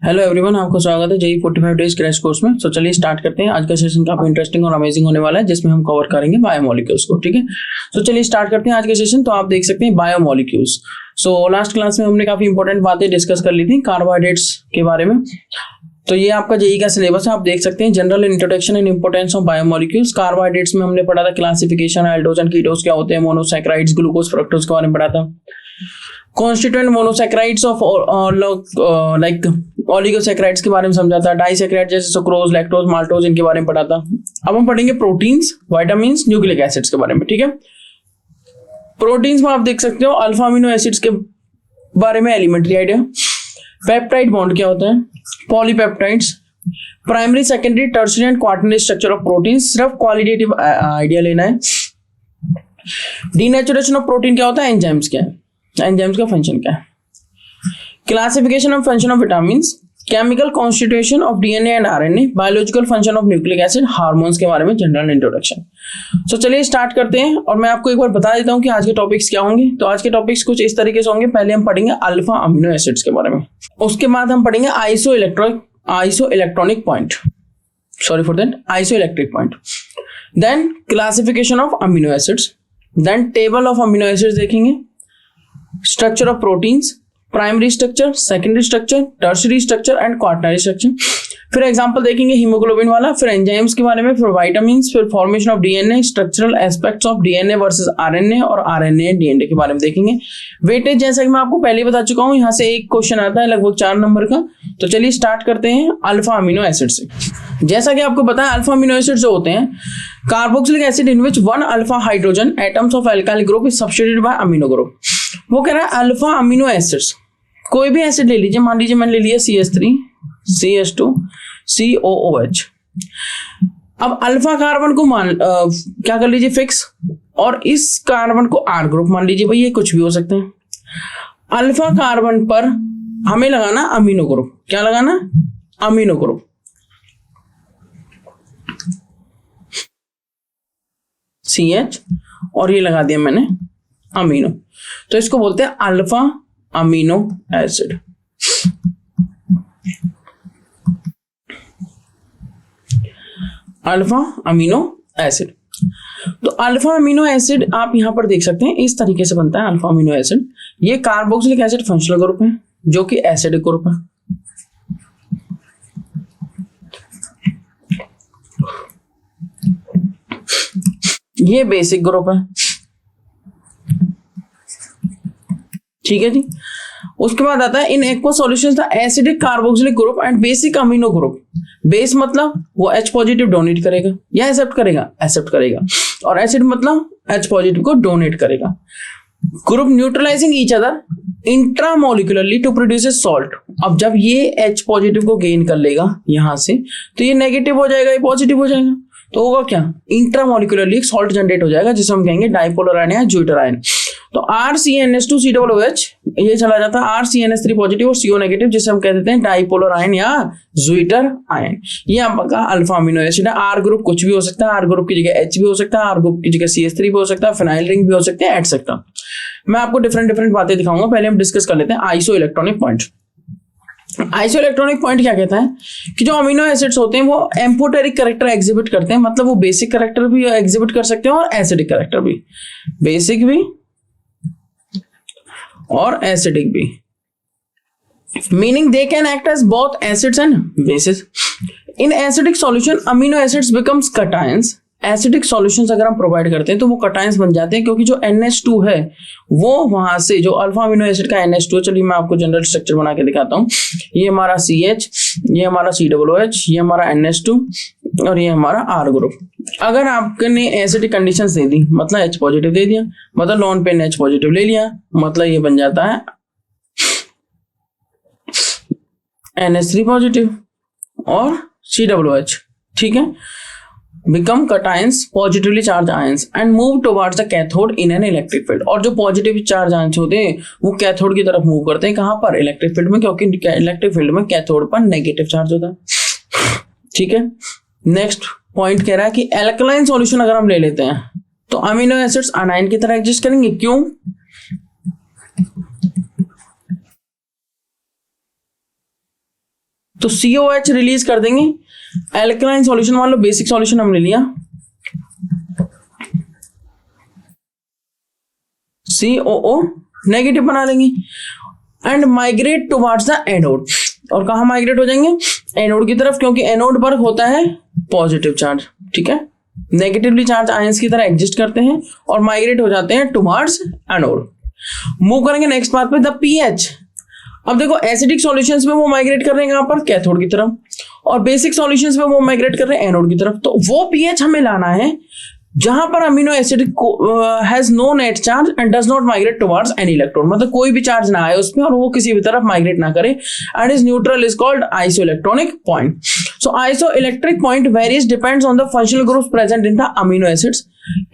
Hello everyone, आपका स्वागत है जेई 45 डेज क्रैश कोर्स में। तो चलिए स्टार्ट करते हैं। आज का सेशन काफी इंटरेस्टिंग और अमेजिंग होने वाला है, जिसमें हम कवर करेंगे बायोमोलिक्यूल्स को। ठीक है, तो चलिए स्टार्ट करते हैं आज का सेशन। तो आप देख सकते हैं बायोमोलिक्यूल्स। सो लास्ट क्लास में हमने काफी इंपॉर्टेंट बातें डिस्कस कर ली थी कार्बोहाइड्रेट्स के बारे में। तो ये आपका जेई का सिलेबस है, आप देख सकते हैं। General introduction and importance of biomolecules. Carbohydrates में हमने पढ़ा था क्लासिफिकेशन, एल्डोज एंड कीटोज क्या होते हैं, मोनोसैकेराइड्स, ग्लूकोज, फ्रक्टोज के बारे में पढ़ा था। Constituent monosaccharides of like oligosaccharides के बारे में समझा था। डाइसैकेराइड जैसे सुक्रोज, लैक्टोज, माल्टोज, इनके बारे में पढ़ा था। अब हम पढ़ेंगे प्रोटीन्स, विटामिन्स, न्यूक्लिक एसिड्स के बारे में। ठीक है, प्रोटीन्स में आप देख सकते हो अल्फा अमीनो एसिड्स के बारे में एलिमेंट्री आइडिया। पेप्टाइड बॉन्ड क्या होता है, polypeptides, primary, secondary, tertiary and quaternary structure of protein. सिर्फ क्वालिटेटिव आइडिया लेना है। डीनेचुरेशन ऑफ प्रोटीन क्या होता है, एंजाइम्स क्या है, एंजाइम्स का फंक्शन क्या है। Classification of function of vitamins, chemical constitution of DNA and RNA, biological function of nucleic acid, hormones के बारे में जनरल इंट्रोडक्शन। तो चलिए स्टार्ट करते हैं। और मैं आपको एक बार बता देता हूं कि आज के टॉपिक्स क्या होंगे। तो आज के टॉपिक्स कुछ इस तरीके से होंगे। पहले हम पढ़ेंगे अल्फा अमीनो एसिड्स के बारे में, उसके बाद हम पढ़ेंगे isoelectronic point, sorry for that, isoelectric point. Then classification of amino acids, then table of amino acids देखेंगे, structure of proteins, primary structure, secondary structure, tertiary structure and quaternary structure. फिर example देखेंगे haemoglobin वाला, फिर enzymes के बारे में, फिर vitamins, फिर formation of DNA, structural aspects of DNA versus RNA, और आरएनए डीएनए के बारे में देखेंगे। वेटेज जैसा कि मैं आपको पहले बता चुका हूं, यहां से एक क्वेश्चन आता है लगभग 4 नंबर का। तो चलिए स्टार्ट करते हैं अल्फा अमीनो एसिड से। जैसा कि आपको पता है, अल्फा अमीनो एसिड जो होते हैं carboxylic acid in which 1 alpha hydrogen atoms of alkyl group is substituted by amino group. वो कह रहा है अल्फा अमीनो एसिड्स, कोई भी एसिड ले लीजिए, मान लीजिए मैंने ले लिया CH3, CH2, COOH। अब अल्फा कार्बन को क्या कर लीजिए फिक्स, और इस कार्बन को R ग्रुप मान लीजिए। भाई ये कुछ भी हो सकते हैं। अल्फा कार्बन पर हमें लगाना अमीनो ग्रुप, क्या लगाना, अमीनो ग्रुप। CH और ये लगा दिया मैंने अमीनो, तो इसको बोलते हैं alpha amino acid. Alpha amino acid. तो अल्फा अमीनो एसिड आप यहां पर देख सकते हैं, इस तरीके से बनता है अल्फा अमीनो एसिड। ये कार्बोक्सिलिक एसिड फंक्शनल ग्रुप है, जो कि एसिडिक ग्रुप है। ये बेसिक ग्रुप है, ठीक है जी। उसके बाद आता है in aqua solutions the acidic carboxylic group and basic amino group. Base मतलब वो H पॉजिटिव डोनेट करेगा या एक्सेप्ट करेगा, एक्सेप्ट करेगा, और एसिड मतलब H पॉजिटिव को डोनेट करेगा। Group neutralizing each other intramolecularly to produce salt. अब जब ये H पॉजिटिव को गेन कर लेगा यहां से, तो ये नेगेटिव हो जाएगा, ये पॉजिटिव हो जाएगा, तो होगा क्या, इंट्रामोलिकुलरली एक सॉल्ट जनरेट हो जाएगा, जिसे हम कहेंगे डाइपोलर आयन या ज्यूटर आयन। तो RCNS2 COOH ये चला जाता है RCNS3 पॉजिटिव और CO नेगेटिव, जिसे हम कह देते हैं डाइपोलर आयन या ज्यूटर आयन। ये आपका अल्फा अमीनो एसिड है। R ग्रुप कुछ भी हो सकता है, R ग्रुप की जगह H भी हो सकता है, R ग्रुप की जगह CH3 भी हो सकता है, फिनाइल रिंग भी हो सकते हैं, एटसेट्रा। मैं आपको डिफरेंट बातें दिखाऊंगा। पहले हम डिस्कस कर लेते हैं iso electronic point. Iso electronic point क्या कहता है कि जो अमीनो एसिड्स होते हैं वो एम्फोटेरिक कैरेक्टर एग्जिबिट करते हैं, मतलब वो बेसिक कैरेक्टर भी एग्जिबिट कर सकते हैं और एसिडिक कैरेक्टर भी, बेसिक भी और एसिडिक भी, meaning they can act as both acids and basis. In acidic solution amino acids becomes cations. Acidic solutions अगर हम प्रोवाइड करते हैं तो वो कटायंस बन जाते हैं, क्योंकि जो NH2 है वो वहां से जो अल्फा अमीनो एसिड का NH2, चलिए मैं आपको जनरल स्ट्रक्चर बना के दिखाता हूँ। ये हमारा CH, ये हमारा COOH, ये हमारा NH2 और ये हमारा R ग्रुप। अगर आपने एसिडिक कंडीशंस दे दी, मतलब H पॉजिटिव दे दिया, मतलब लॉन पेन H पॉजिटिव ले लिया, मतलब ये बन जाता है NH3 पॉजिटिव और COOH, ठीक है। become cations positively charged ions and move towards the cathode in an electric field। और जो पॉजिटिव चार्ज आयंस होते हैं वो कैथोड की तरफ मूव करते हैं, कहां पर, इलेक्ट्रिक फील्ड में, क्योंकि इलेक्ट्रिक फील्ड में कैथोड पर नेगेटिव चार्ज होता है, ठीक है। नेक्स्ट पॉइंट कह रहा है कि एल्कलाइन सॉल्यूशन अगर हम ले लेते हैं तो अमीनो एसिड्स अनाइन की तरह एग्जिस्ट करेंगे। क्यों, तो COH रिलीज कर देंगे। एल्कलाइन सॉल्यूशन मान लो, बेसिक सॉल्यूशन हमने लिया, COO नेगेटिव बना देंगे and migrate towards the anode. और कहाँ माइग्रेट हो जाएंगे? एनोड की तरफ, क्योंकि एनोड पर होता है पॉजिटिव चार्ज, ठीक है। नेगेटिवली चार्ज आयंस की तरह एग्जिस्ट करते हैं और माइग्रेट हो जाते हैं टुवर्ड्स एनोड। मूव करेंगे नेक्स्ट पार्ट पे, द पीएच। अब देखो एसिडिक सॉल्यूशंस में वो माइग्रेट कर रहे हैं कहां पर? कैथोड की तरफ, और बेसिक सॉल्यूशंस में वो माइग्रेट कर रहे हैं एनोड की तरफ। तो वो पीएच हमें लाना है जहां पर amino acid has no net charge and does not migrate towards any electron, मतलब कोई भी चार्ज ना आए उसमें और वो किसी भी तरफ माइग्रेट ना करे, and is neutral is called isoelectronic point. So isoelectric point varies depends on the functional groups present in the amino acids.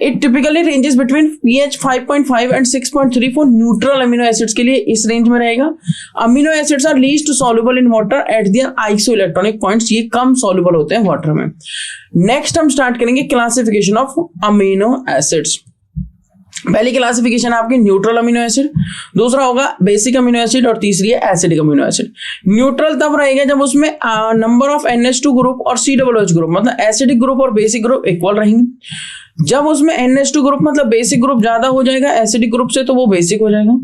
It typically ranges between pH 5.5 and 6.3 for neutral amino acids के लिए इस range में रहेगा। Amino acids are least soluble in water at their isoelectronic points, ये कम soluble होते हैं water में। Next हम स्टार्ट करेंगे क्लासिफिकेशन ऑफ अमीनो एसिड्स। पहली क्लासिफिकेशन आपकी न्यूट्रल अमीनो एसिड, दूसरा होगा बेसिक अमीनो एसिड और तीसरी है एसिडिक अमीनो एसिड। न्यूट्रल तब रहेगा जब उसमें नंबर ऑफ NH2 ग्रुप और COOH ग्रुप, मतलब एसिडिक ग्रुप और बेसिक ग्रुप इक्वल रहेंगे। जब उसमें NH2 ग्रुप मतलब बेसिक ग्रुप ज्यादा हो जाएगा एसिडिक ग्रुप से तो वो बेसिक हो जाएगा।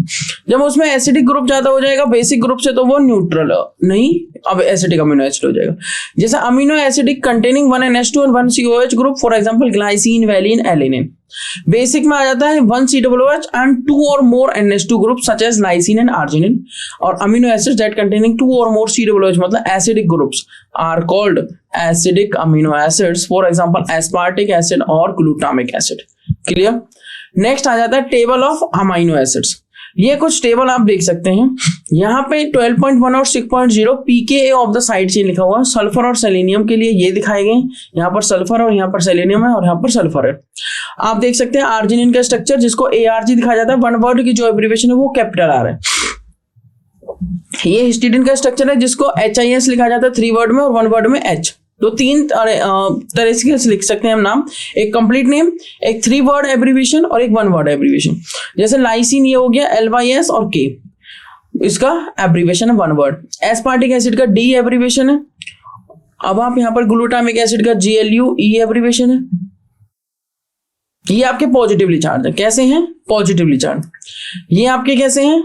जब उसमें एसिडिक ग्रुप ज्यादा हो जाएगा बेसिक ग्रुप से तो वो न्यूट्रल नहीं, अब एसिडिक अमीनो एसिड हो जाएगा। जैसे अमीनो एसिडिक कंटेनिंग 1 NH2 और 1 COH group, for example glycine, valine, alanine. Basic में आ जाता है 1 COOH and 2 or more NH2 group such as lysine and arginine. और amino acids that containing 2 or more COOH मतलब acidic groups are called acidic amino acids, for example aspartic acid और glutamic acid. Clear? Next आ जाता है table of amino acids. ये कुछ table आप देख सकते हैं यहाँ पे 12.1 और 6.0 pKa of the side chain लिखा हुआ है। सल्फर और सेलेनियम के लिए ये दिखाए गए, यहाँ पर सल्फर और यहाँ पर सेलेनियम है और यहाँ पर सल्फर है। आप देख सकते हैं आर्जिनिन का स्ट्रक्चर जिसको ARG दिखाया जाता है, वन वर्ड की जो एब्रिविएशन है वो कैपिटल आर है। ये हिस्टिडीन का स्ट्रक्चर है जिसको HIS लिखा जाता है 3 वर्ड में और 1 वर्ड में H। तो 3 तरह से लिख सकते हैं हम नाम, एक कंप्लीट नेम, एक 3 वर्ड एब्रिविएशन और एक 1 वर्ड एब्रिविएशन। जैसे लाइसिन ये हो गया LYS और K, इसका एब्रिविएशन है 1 वर्ड। एस्पार्टिक एसिड का D एब्रिविएशन है। अब आप यहाँ पर ग्लूटामिक एसिड का GLUE एब्रिविएशन है। ये आपके पॉजिटिवली चार्ज है। कैसे हैं? Positively charge. ये आपके कैसे हैं?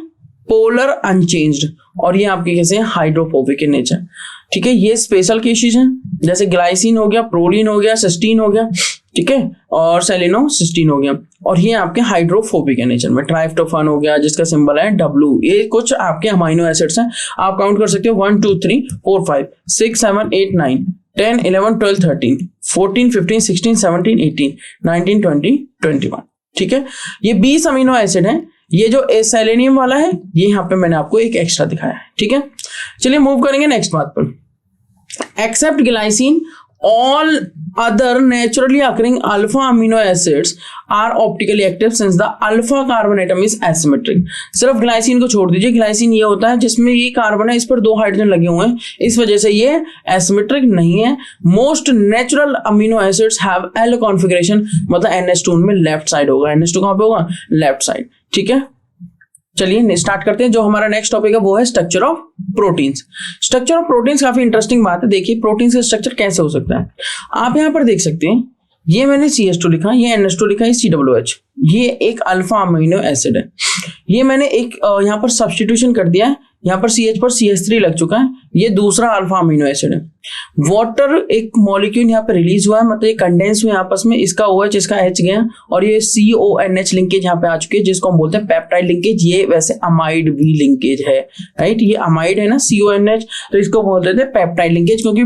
Polar unchanged. और ये आपके कैसे हैं? Hydrophobic in nature. ठीक है, ये स्पेशल केसेस हैं, जैसे ग्लाइसिन हो गया, प्रोलिन हो गया, सिस्टीन हो गया, ठीक है, और सेलिनोसिस्टीन हो गया। और ये आपके हाइड्रोफोबिक है नेचर में। ट्राइप्टोफान हो गया जिसका सिंबल है W। ये कुछ आपके अमीनो एसिड्स हैं, आप काउंट कर सकते हो 1 2 3 4 5 6 7 8 9 10 11 12 13 14 15 16 17 18 19 20 21। ठीक है, ये 20 अमीनो एसिड हैं। ये जो सेलेनियम वाला है ये यहाँ पे मैंने आपको एक एक्स्ट्रा दिखाया है। ठीक है, चलिए मूव करेंगे नेक्स्ट बात पर। Except glycine all other naturally occurring alpha amino acids are optically active since the alpha carbon atom is asymmetric। सिर्फ ग्लाइसिन को छोड़ दीजिए, ग्लाइसिन ये होता है जिसमें ये कार्बन है, इस पर 2 हाइड्रोजन लगे हुए हैं, इस वजह से ये एसिमेट्रिक नहीं है। Most natural amino acids have L configuration, मतलब NH2 में लेफ्ट साइड होगा। NH2 कहां पे होगा? Left side. ठीक है, चलिए स्टार्ट करते हैं। जो हमारा नेक्स्ट टॉपिक है वो है structure of proteins. Structure of proteins काफी इंटरेस्टिंग बात है। देखिए प्रोटीन्स का स्ट्रक्चर कैसे हो सकता है। आप यहाँ पर देख सकते हैं, ये मैंने CH2 लिखा, ये NH2 लिखा, ये COOH, ये एक अल्फा अमीनो एसिड है। ये मैंने एक यहाँ पर सब्स्टिट्यूशन कर दिया है, यहाँ पर CH पर CH3 लग चुका है, ये दूसरा अल्फा अमीनो एसिड है। वाटर एक मॉलिक्यूल यहाँ पे रिलीज हुआ है, मतलब ये कंडेंस हुए आपस में, इसका OH इसका H गया और ये CONH लिंकेज यहाँ पे आ चुकी है जिसको हम बोलते हैं पेप्टाइड लिंकेज। ये वैसे अमाइड भी लिंकेज है, राइट, ये अमाइड है ना CONH, तो इसको बोलते थे पेप्टाइड लिंकेज, क्योंकि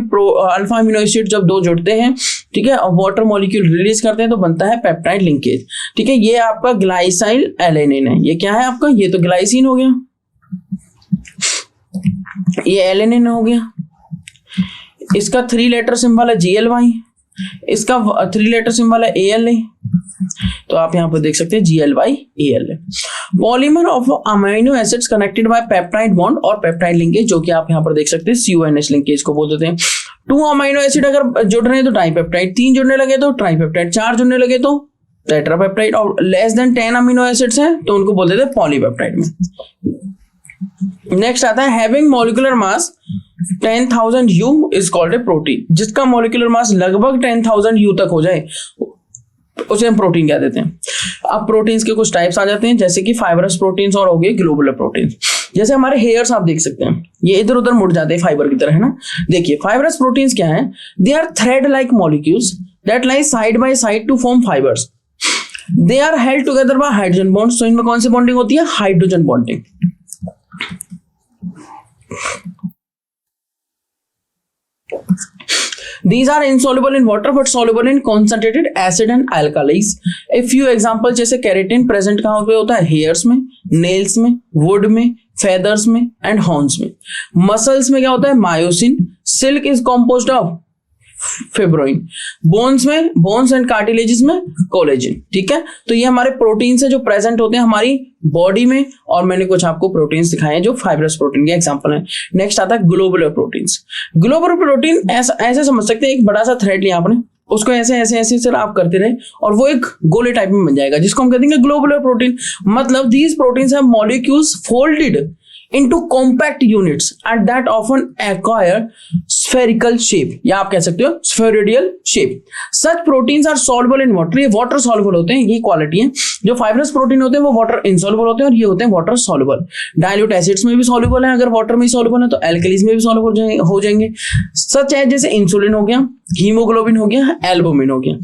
अल्फा अमीनो एसिड जब 2 जुड़ते हैं, ठीक है, और वाटर मॉलिक्यूल रिलीज करते हैं तो बनता है पेप्टाइड लिंकेज। ठीक है, ये आपका ग्लाइसाइल एलेनिन है। ये क्या है आपका? ये तो ग्लाइसिन हो गया, ये एलेनिन हो गया, इसका 3 लेटर सिंबल है GLY, इसका 3 लेटर सिंबल है ALA, तो आप यहां पर देख सकते हैं GLY ALA। Polymer of amino acids connected by peptide bond और पेप्टाइड लिंकेज, जो कि आप यहां पर देख सकते हैं CONH लिंकेज को बोल देते हैं। 2 अमीनो एसिड अगर जुड़ रहे हैं तो डाइपेप्टाइड, 3 जुड़ने लगे तो ट्राइपेप्टाइड, 4 जुड़ने लगे तो टेट्रापेप्टाइड, और लेस देन 10 अमीनो एसिड्स हैं तो उनको बोल देते हैं पॉलीपेप्टाइड में। नेक्स्ट आता है having molecular mass 10,000 U is called a protein. जिसका मॉलिक्यूलर मास लगभग 10,000 U तक हो जाए उसे हम प्रोटीन कह देते हैं। अब प्रोटीन्स के कुछ टाइप्स आ जाते हैं, जैसे कि फाइबरस प्रोटीन्स और हो गए ग्लोबुलर प्रोटीन्स। जैसे हमारे हेयर्स आप देख सकते हैं, ये इधर उधर मुड़ जाते हैं फाइबर की तरह, है ना। देखिए फाइबरस प्रोटीन्स क्या है, they are thread like molecules that lie side by side to form fibres. They are held together by hydrogen bonds. तो इनमें कौन सी बॉन्डिंग होती है, hydrogen bonding. These are insoluble in water but soluble in concentrated acid and alkalis. A few examples जैसे keratin present कहाँ पे होता है, हेयर्स में, नेल्स में, वुड में, फेदर्स में एंड हॉर्न्स में। मसल्स में क्या होता है, myosin. Silk is composed of fibroin. Bones में, बोन्स एंड कार्टिलेजेस में कोलेजन। ठीक है, तो ये हमारे प्रोटीन्स है जो प्रेजेंट होते हैं हमारी बॉडी में, और मैंने कुछ आपको प्रोटीन्स दिखाए हैं जो फाइब्रस प्रोटीन के एग्जांपल हैं। नेक्स्ट आता है ग्लोबुलर प्रोटीन्स। ग्लोबुलर प्रोटीन ऐसे समझ सकते हैं, एक बड़ा सा थ्रेड लिया आपने, उसको ऐसे ऐसे ऐसे सर आप करते रहे और वो एक गोले टाइप में बन जाएगा, जिसको हम कहते हैं ग्लोबुलर प्रोटीन। मतलब these proteins have molecules folded into compact units and that often acquire spherical shape, या आप कह सकते हो spheroidal shape. Such proteins are soluble in water. ये water soluble होते हैं, ये क्वालिटी है। जो फाइब्रस प्रोटीन होते हैं वो water insoluble होते हैं और ये होते हैं water soluble. Dilute acids में भी soluble है, अगर water में soluble है तो alkalis में भी soluble हो जाएंगे। Such है जैसे इंसुलिन हो गया, हीमोग्लोबिन हो गया, एल्बुमिन हो गया।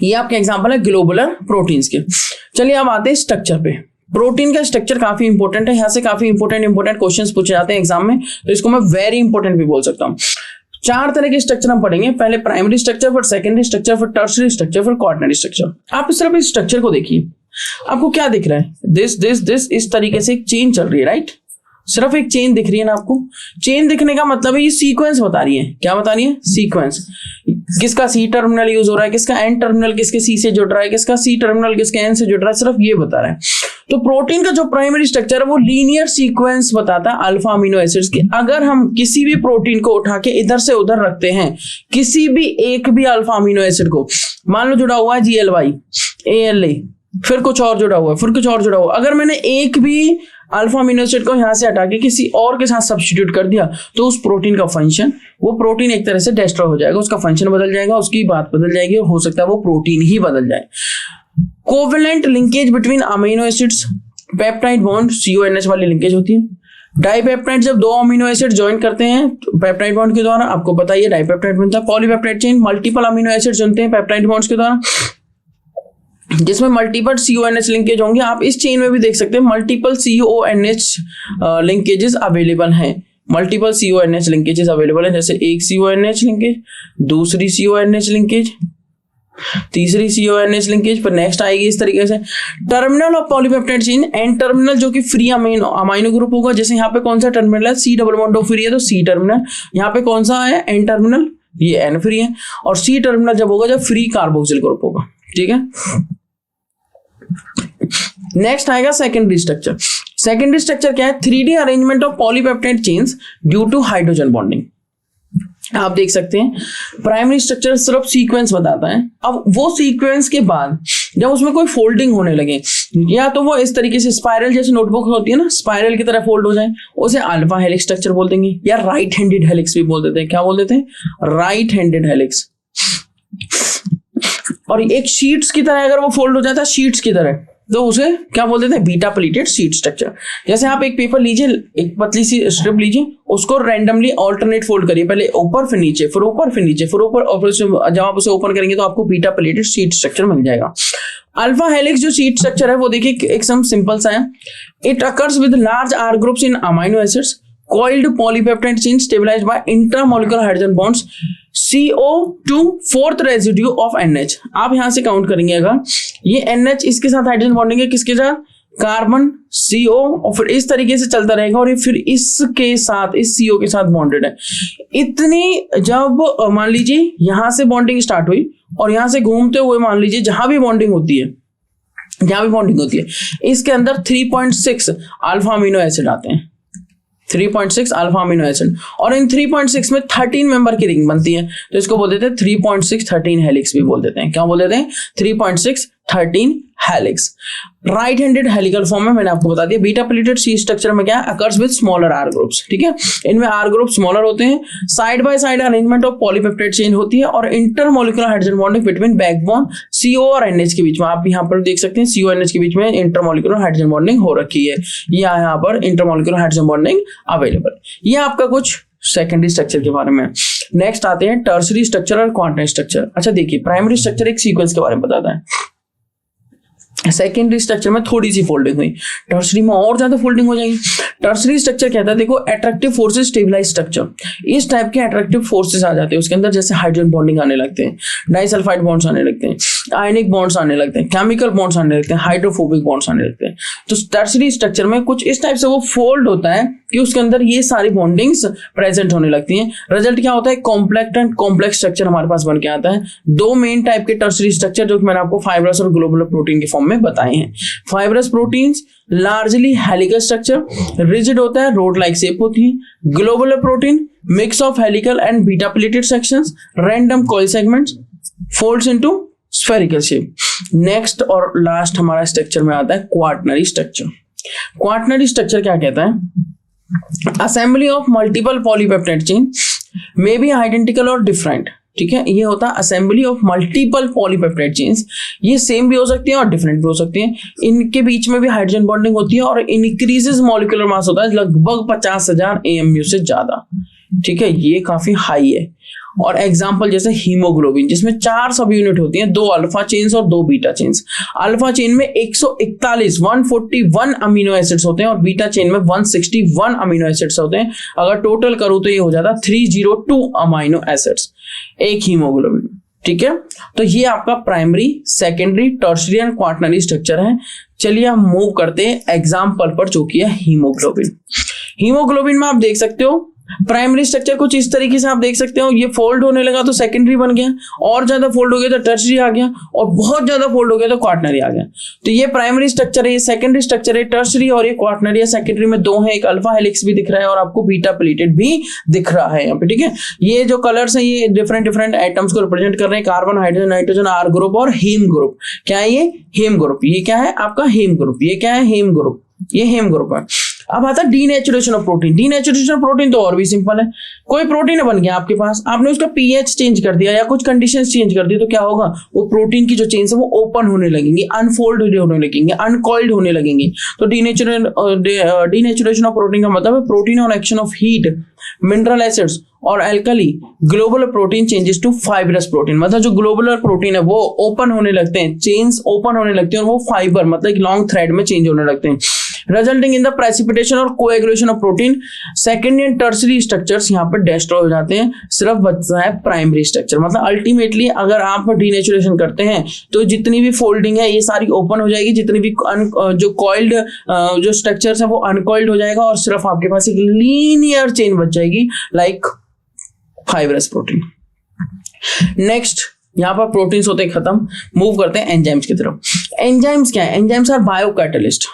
ये आपके एग्जाम्पल है ग्लोबुलर प्रोटीन्स के। चलिए अब आते हैं स्ट्रक्चर पे। प्रोटीन का स्ट्रक्चर काफी इंपॉर्टेंट है, यहाँ से काफी इंपॉर्टेंट क्वेश्चंस पूछे जाते हैं एग्जाम में, तो इसको मैं वेरी इंपॉर्टेंट भी बोल सकता हूँ। 4 तरह के स्ट्रक्चर हम पढ़ेंगे, पहले प्राइमरी स्ट्रक्चर, फिर सेकेंडरी स्ट्रक्चर, फिर टर्शियरी स्ट्रक्चर, फिर क्वाटरनरी स्ट्रक्चर। आप सिर्फ इस स्ट्रक्चर को देखिए, आपको क्या दिख रहा है, दिस इस तरीके से एक चेन चल रही है, राइट। सिर्फ एक चेन दिख रही है ना आपको। चेन दिखने का मतलब है ये सीक्वेंस बता रही है। क्या बता रही है, सीक्वेंस। किसका सी टर्मिनल यूज हो रहा है, किसका एन टर्मिनल किसके सी से जुड़ रहा है, किसका सी टर्मिनल किसके एन से जुड़ रहा है, सिर्फ ये बता रहा है। तो प्रोटीन का जो प्राइमरी स्ट्रक्चर है वो लीनियर सीक्वेंस बताता है अल्फा अमीनो एसिड्स की। अगर हम किसी भी प्रोटीन को उठा के इधर से उधर रखते हैं, किसी भी एक भी अल्फा अमीनो एसिड को, मान लो जुड़ा हुआ है GLY, ALA, फिर कुछ और जुड़ा हुआ है, फिर कुछ और जुड़ा हुआ, अगर मैंने एक भी अल्फा अमीनो एसिड को यहां से हटा के किसी और के साथ सब्स्टिट्यूट कर दिया तो उस प्रोटीन का फंक्शन, वो प्रोटीन एक तरह से डिस्ट्रॉय हो जाएगा, उसका फंक्शन बदल जाएगा, उसकी बात बदल जाएगी और हो सकता है वो प्रोटीन ही बदल जाए। Covalent linkage between amino acids, peptide bond CONH वाली लिंकेज होती है। डाइपेप्टाइड जब 2 अमीनो एसिड ज्वाइन करते हैं तो पेप्टाइड बॉन्ड के द्वारा, आपको पता ही है डाइपेप्टाइड बनता है। Polypeptide chain, multiple amino acid जुड़ते हैं पेप्टाइड बॉन्ड्स के द्वारा, जिसमें मल्टीपल CONH लिंकेज होंगे। आप इस चेन में भी देख सकते हैं मल्टीपल CONH लिंकेजेस अवेलेबल हैं, मल्टीपल CONH लिंकेजेस अवेलेबल हैं, जैसे एक CONH लिंकेज, दूसरी CONH लिंकेज, तीसरी CONH लिंकेज, पर नेक्स्ट आएगी इस तरीके से। Terminal of polypeptide chain, N terminal जो कि फ्री अमीनो ग्रुप होगा, जैसे यहाँ पे कौन सा टर्मिनल है, C डबल बॉन्ड फ्री है तो C टर्मिनल। यहाँ पे कौन सा है, एन टर्मिनल, ये N फ्री है, और C टर्मिनल जब होगा जब फ्री कार्बोक्सिल ग्रुप होगा। ठीक है, नेक्स्ट आएगा सेकेंडरी स्ट्रक्चर। सेकेंडरी स्ट्रक्चर क्या है, 3D arrangement of polypeptide chains due to hydrogen bonding. आप देख सकते हैं प्राइमरी स्ट्रक्चर सिर्फ सीक्वेंस बताता है। अब वो सीक्वेंस के बाद जब उसमें कोई फोल्डिंग होने लगे, या तो वो इस तरीके से स्पाइरल जैसे नोटबुक होती है ना, स्पाइरल की तरह फोल्ड हो जाए, उसे अल्फा हेलिक्स स्ट्रक्चर बोल देंगे, या राइट हैंडेड हेलिक्स भी बोल देते हैं। क्या बोल देते हैं, राइट हैंडेड हेलिक्स। और एक शीट्स की तरह अगर वो फोल्ड हो जाता है, शीट्स की तरह, तो उसे क्या बोल देते हैं, बीटा प्लेटेड शीट स्ट्रक्चर। जैसे आप एक पेपर लीजिए, एक पतली सी स्ट्रिप लीजिए, उसको रैंडमली ऑल्टरनेट फोल्ड करिए, पहले ऊपर फिर नीचे, फिर ऊपर फिर नीचे, फिर ऊपर, और जब आप उसे ओपन करेंगे तो आपको बीटा प्लेटेड शीट स्ट्रक्चर मिल जाएगा। अल्फा हेलिक्स जो शीट स्ट्रक्चर है वो देखिए एकदम सिंपल सा है। It occurs with large R groups in amino acids, coiled polypeptide chain stabilized by intramolecular hydrogen bonds, CO2 fourth residue of NH। आप यहां से काउंट करेंगे, अगर ये NH इसके साथ हाइड्रोजन बॉन्डिंग है, किसके साथ, कार्बन, CO, और फिर इस तरीके से चलता रहेगा, और ये फिर इसके साथ, इस CO के साथ बॉन्डेड है। इतनी जब मान लीजिए यहां से बॉन्डिंग स्टार्ट हुई और यहां से घूमते हुए मान लीजिए जहां भी बॉन्डिंग होती है, इसके अंदर 3.6 अल्फा अमीनो एसिड आते हैं, 3.6 अल्फा अमीनो एसिड, और इन 3.6 में 13 मेंबर की रिंग बनती है, तो इसको बोल देते हैं 3.6 13 हेलिक्स भी बोल देते हैं। क्या बोल देते हैं, 3.6 13 helix. Right handed helical form में मैंने आपको बता दिया। बीटा प्लेटेड सी स्ट्रक्चर में क्या occurs with smaller R groups, ठीक है, इनमें आर ग्रुप स्मॉलर होते हैं। Side by side arrangement of polypeptide chain होती है और intermolecular hydrogen bonding between backbone CO और NH के बीच में, आप यहाँ पर देख सकते हैं CO NH के बीच में इंटरमोलिकुलर हाइड्रोजन बॉन्डिंग हो रखी है, यहाँ पर इंटरमोलिकुलर हाइड्रोजन बॉन्डिंग अवेलेबल। ये आपका कुछ सेकेंडरी स्ट्रक्चर के बारे में। नेक्स्ट आते हैं टर्सरी स्ट्रक्चर और क्वार्टरनरी स्ट्रक्चर। अच्छा देखिए, प्राइमरी स्ट्रक्चर एक सीक्वेंस के बारे में बताता है, सेकेंडरी स्ट्रक्चर में थोड़ी सी फोल्डिंग हुई, टर्सरी में और ज्यादा फोल्डिंग हो जाएगी। टर्सरी स्ट्रक्चर कहता है देखो अट्रैक्टिव फोर्सेस स्टेबलाइज स्ट्रक्चर, इस टाइप के अट्रैक्टिव फोर्सेस आ जाते हैं उसके अंदर, जैसे हाइड्रोजन बॉन्डिंग आने लगते हैं, डाइसल्फाइड बॉन्ड्स आने लगते हैं, आयनिक बॉन्ड्स आने लगते हैं, केमिकल बॉन्ड्स आने लगते हैं, हाइड्रोफोबिक बॉन्ड्स आने लगते हैं। तो टर्सरी स्ट्रक्चर में कुछ इस टाइप से वो फोल्ड होता है कि उसके अंदर ये सारी बॉन्डिंग्स प्रेजेंट होने लगती हैं। रिजल्ट क्या होता है, कॉम्पैक्ट एंड कॉम्प्लेक्स स्ट्रक्चर हमारे पास बन के आता है। दो मेन टाइप के टर्सरी स्ट्रक्चर जो मैंने आपको फाइब्रस और ग्लोबुलर प्रोटीन के फॉर्म में बताए हैं। Fibrous proteins largely helical structure, rigid होता है, रोड लाइक शेप होती है। Globular protein mix of helical and beta pleated sections, random coil segments, folds into spherical shape. Next और लास्ट हमारा स्ट्रक्चर में आता है क्वार्टनरी स्ट्रक्चर। क्वार्टनरी स्ट्रक्चर क्या कहता है, assembly of multiple polypeptide chain may be identical और different, ठीक है, ये होता है assembly of multiple polypeptide chains, ये सेम भी हो सकती है और डिफरेंट भी हो सकती है। इनके बीच में भी हाइड्रोजन बॉन्डिंग होती है और इंक्रीजेस मॉलिक्यूलर मास होता है लगभग 50,000 AMU से ज्यादा, ठीक है, ये काफी हाई है। और एग्जांपल जैसे हीमोग्लोबिन, जिसमें 4 सब यूनिट होती हैं, 2 अल्फा चेन्स और 2 बीटा चेन्स। अल्फा चेन में 141 अमीनो एसिड्स होते हैं और बीटा चेन में 161 अमीनो एसिड्स होते हैं। अगर टोटल करूं तो ये हो जाता 302 अमीनो एसिड्स एक हीमोग्लोबिन, ठीक है। तो ये आपका primary, secondary, tertiary and quaternary structure है। चलिए हम मूव करते हैं एग्जांपल पर, जो कि है हीमोग्लोबिन। हीमोग्लोबिन में आप देख सकते हो प्राइमरी स्ट्रक्चर कुछ इस तरीके से आप देख सकते हो, ये फोल्ड होने लगा तो सेकेंडरी बन गया, और ज्यादा फोल्ड हो गया तो टर्शियरी आ गया, और बहुत ज्यादा फोल्ड हो गया तो क्वार्टनरी आ गया। तो ये प्राइमरी स्ट्रक्चर है, ये सेकेंडरी स्ट्रक्चर है, टर्शियरी और ये क्वार्टनरी है। सेकेंडरी में 2 है, एक अल्फा हेलिक्स भी दिख रहा है और आपको बीटा प्लेटेड भी दिख रहा है यहाँ पे, ठीक है। ये जो कलर्स है ये डिफरेंट डिफरेंट एटम्स को रिप्रेजेंट कर रहे हैं, carbon, hydrogen, nitrogen, R group और हीम ग्रुप। क्या है ये, हीम ग्रुप। ये क्या है आपका हीम ग्रुप, ये क्या है हीम ग्रुप, ये हीम ग्रुप है। अब आता है denaturation of protein. Denaturation of protein तो और भी सिंपल है, कोई प्रोटीन बन गया आपके पास, आपने उसका पीएच चेंज कर दिया या कुछ कंडीशंस चेंज कर दी, तो क्या होगा, वो प्रोटीन की जो चेन्स है वो ओपन होने लगेंगी, अनफोल्ड होने लगेंगे, अनकॉइल्ड होने लगेंगे। तो डीनेचुरेशन ऑफ प्रोटीन का मतलब है protein on action of heat, mineral acids और alkali. Globular protein changes to fibrous protein, मतलब जो ग्लोबुलर प्रोटीन है वो ओपन होने लगते हैं, चेन्स ओपन होने लगते हैं और वो फाइबर मतलब एक लॉन्ग थ्रेड में चेंज होने लगते हैं, रिजल्टिंग इन द प्रेसिपिटेशन और coagulation of protein. Secondary and tertiary structures यहाँ पर डिस्ट्रॉय हो जाते हैं, सिर्फ बचता है प्राइमरी स्ट्रक्चर। मतलब अल्टीमेटली अगर आप डीनेचुरेशन करते हैं तो जितनी भी फोल्डिंग है ये सारी ओपन हो जाएगी, जितनी भी जो कॉइल्ड जो स्ट्रक्चर्स है वो अनकॉइल्ड हो जाएगा और सिर्फ आपके पास एक लीनियर चेन बच जाएगी लाइक फाइब्रस प्रोटीन। नेक्स्ट यहाँ पर प्रोटीन्स होते हैं खत्म, मूव करते हैं एंजाइम्स की तरफ। एंजाइम्स क्या है, एंजाइम्स आर बायो कैटलिस्ट,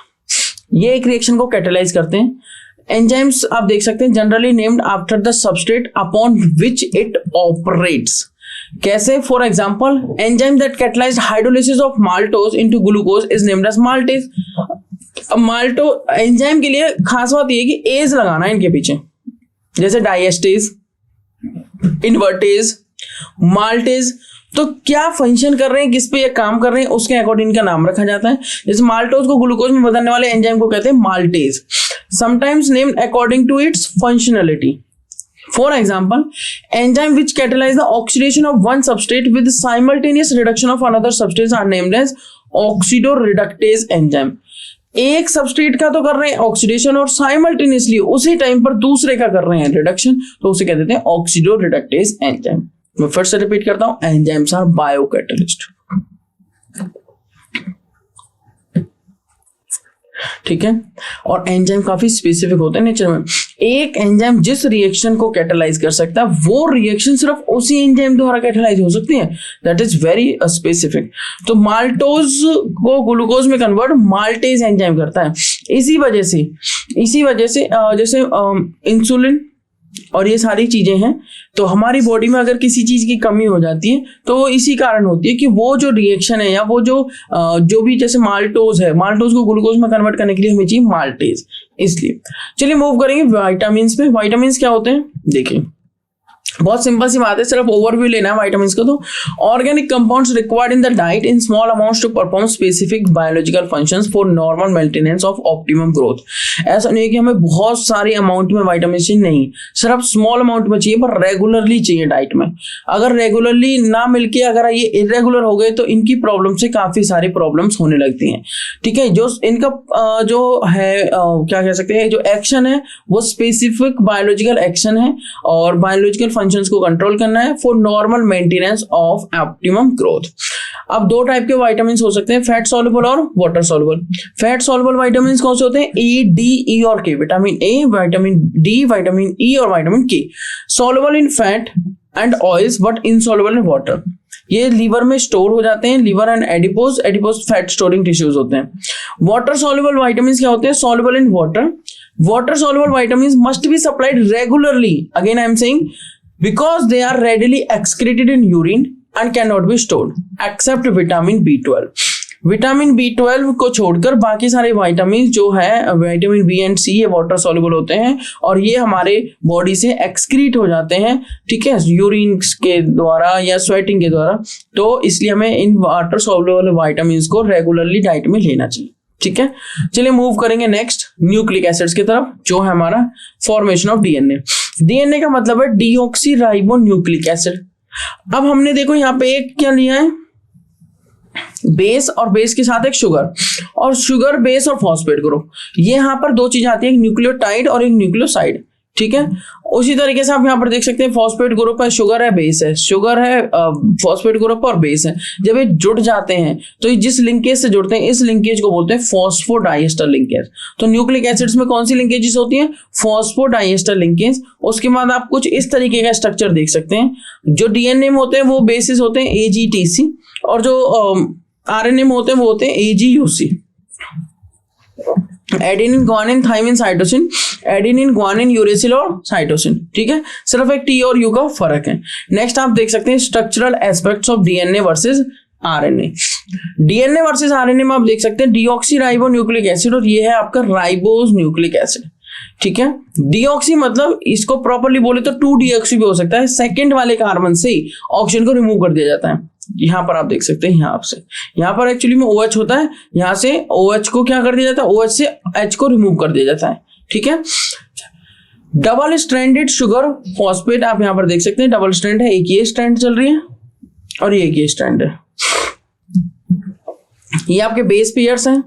ये एक रिएक्शन को कैटलाइज करते हैं। एंजाइम्स आप देख सकते हैं generally named after the substrate upon which it operates. कैसे, for example enzyme that catalyse hydrolysis of maltose into glucose is named as maltase. Malto enzyme के लिए खास बात ये है कि एज लगाना है इनके पीछे, जैसे डाइएस्टेज, इन्वर्टेज, माल्टेज, तो क्या फंक्शन कर रहे हैं, किस पे ये काम कर रहे हैं, उसके अकॉर्डिंग इनका नाम रखा जाता है। जैसे माल्टोज को ग्लूकोज में बदलने वाले एंजाइम को कहते हैं maltase, sometimes named according to its functionality. For example enzyme which catalyse the oxidation of one substrate with simultaneous reduction of another substrate are named as oxidoreductase enzyme. एक substrate का तो कर रहे हैं ऑक्सीडेशन और साइमल्टेनियसली उसी time पर दूसरे का कर रहे हैं रिडक्शन, तो उसे कह देते हैं ऑक्सीडोरिडक्टेज एंजाइम। मैं फिर से रिपीट करता हूं, एंजाइम्स आर बायो कैटलिस्ट, ठीक है। और एंजाइम काफी स्पेसिफिक होते हैं नेचर में। एक एंजाइम जिस रिएक्शन को कैटलाइज कर सकता है वो रिएक्शन सिर्फ उसी एंजाइम द्वारा कैटलाइज हो सकती है, दैट इज वेरी स्पेसिफिक। तो माल्टोज को ग्लूकोज में कन्वर्ट माल्टेज एंजाइम करता है। इसी वजह से जैसे इंसुलिन और ये सारी चीजें हैं। तो हमारी बॉडी में अगर किसी चीज की कमी हो जाती है तो वो इसी कारण होती है कि वो जो रिएक्शन है या वो जो भी जैसे माल्टोज है, माल्टोज को ग्लूकोज में कन्वर्ट करने के लिए हमें चाहिए माल्टेज। इसलिए चलिए मूव करेंगे विटामिन पे। विटामिन क्या होते हैं देखिए, बहुत सिंपल सी बात है, सिर्फ ओवरव्यू लेना है विटामिन का। तो organic compounds required in the diet in small amounts to perform specific biological functions for normal maintenance of optimum growth. ऐसा नहीं है कि हमें बहुत सारे अमाउंट में विटामिन चाहिए, नहीं, सिर्फ स्मॉल अमाउंट में चाहिए, पर रेगुलरली चाहिए डाइट में। अगर रेगुलरली ना मिलके अगर ये इरेगुलर हो गए तो इनकी प्रॉब्लम से काफी सारी प्रॉब्लम्स होने लगती हैं। ठीक है, जो इनका जो है क्या कह सकते हैं, जो एक्शन है वो स्पेसिफिक बायोलॉजिकल एक्शन है और बायोलॉजिकल फंक्शंस को कंट्रोल करना है for normal maintenance of optimum growth. अब दो टाइप के विटामिन हो सकते हैं, फैट सॉल्युबल और water soluble. Fat soluble vitamin कौन से होते हैं? ए, डी, ई और K. Vitamin A, vitamin D, vitamin E और vitamin K. Soluble in fat and oils but insoluble in water. ये लीवर में स्टोर हो जाते हैं, liver and adipose fat storing tissues होते हैं। वाटर सॉल्युबल विटामिन क्या होते हैं? Soluble in water. Water soluble vitamin must be supplied regularly, again I am saying, because they are readily excreted in urine and cannot be stored except vitamin B12। Vitamin B12 को छोड़कर बाकी सारे vitamin जो है vitamin B and सी, ये water soluble होते हैं और ये हमारे बॉडी से एक्सक्रीट हो जाते हैं, ठीक है, यूरिन के द्वारा या स्वेटिंग के द्वारा। तो इसलिए हमें इन वाटर सॉल्युबल विटामिन को रेगुलरली डाइट में लेना चाहिए। ठीक है, चलिए मूव करेंगे नेक्स्ट न्यूक्लिक एसिड्स की तरफ, जो है हमारा फॉर्मेशन ऑफ डीएनए। डीएनए का मतलब है डीऑक्सी राइबो न्यूक्लिक एसिड। अब हमने देखो यहाँ पे एक क्या लिया है, बेस, और बेस के साथ एक शुगर, और शुगर, बेस और फॉस्फेट ग्रुप। ये यहाँ पर दो चीजें आती है, एक न्यूक्लियोटाइड और एक न्यूक्लियोसाइड। ठीक है, उसी तरीके से आप यहाँ पर देख सकते हैं फॉस्फेट ग्रुप है, शुगर है, बेस है, शुगर है, फॉस्फेट ग्रुप और बेस है। जब ये जुड़ जाते हैं तो ये जिस लिंकेज से जुड़ते हैं इस लिंकेज को बोलते हैं फॉस्फोडाइएस्टर लिंकेज। तो न्यूक्लिक एसिड्स में कौन सी लिंकेजेस होती हैं? Phosphodiester linkage. उसके बाद आप कुछ इस तरीके का स्ट्रक्चर देख सकते हैं। जो डीएनए में होते हैं वो बेसिस होते हैं AGTC, और जो आरएनए में होते हैं वो होते हैं AGUC। Adenine, guanine, thymine, cytosine. Adenine, guanine, uracil और साइटोसिन। ठीक है, सिर्फ एक टी और यू का फर्क है। नेक्स्ट आप देख सकते हैं structural aspects of DNA versus RNA. DNA versus RNA में आप देख सकते हैं डीऑक्सी राइबो न्यूक्लिक एसिड, और ये है आपका राइबोज न्यूक्लिक एसिड। ठीक है, डीऑक्सी मतलब इसको प्रॉपर्ली बोले तो 2-डीऑक्सी भी हो सकता है। सेकंड वाले कार्बन से ऑक्सीजन को रिमूव कर दिया जाता है। यहां पर आप देख सकते हैं, यहां पर एक्चुअली में OH होता है, यहां से OH को क्या कर दिया जाता है? OH से H को रिमूव कर दिया जाता है। ठीक है, डबल स्ट्रैंडेड शुगर फॉस्फेट आप यहां पर देख सकते हैं, डबल स्ट्रैंड है, एक ये स्ट्रैंड चल रही है और एक ये स्ट्रैंड है। ये आपके बेस पेयर्स हैं।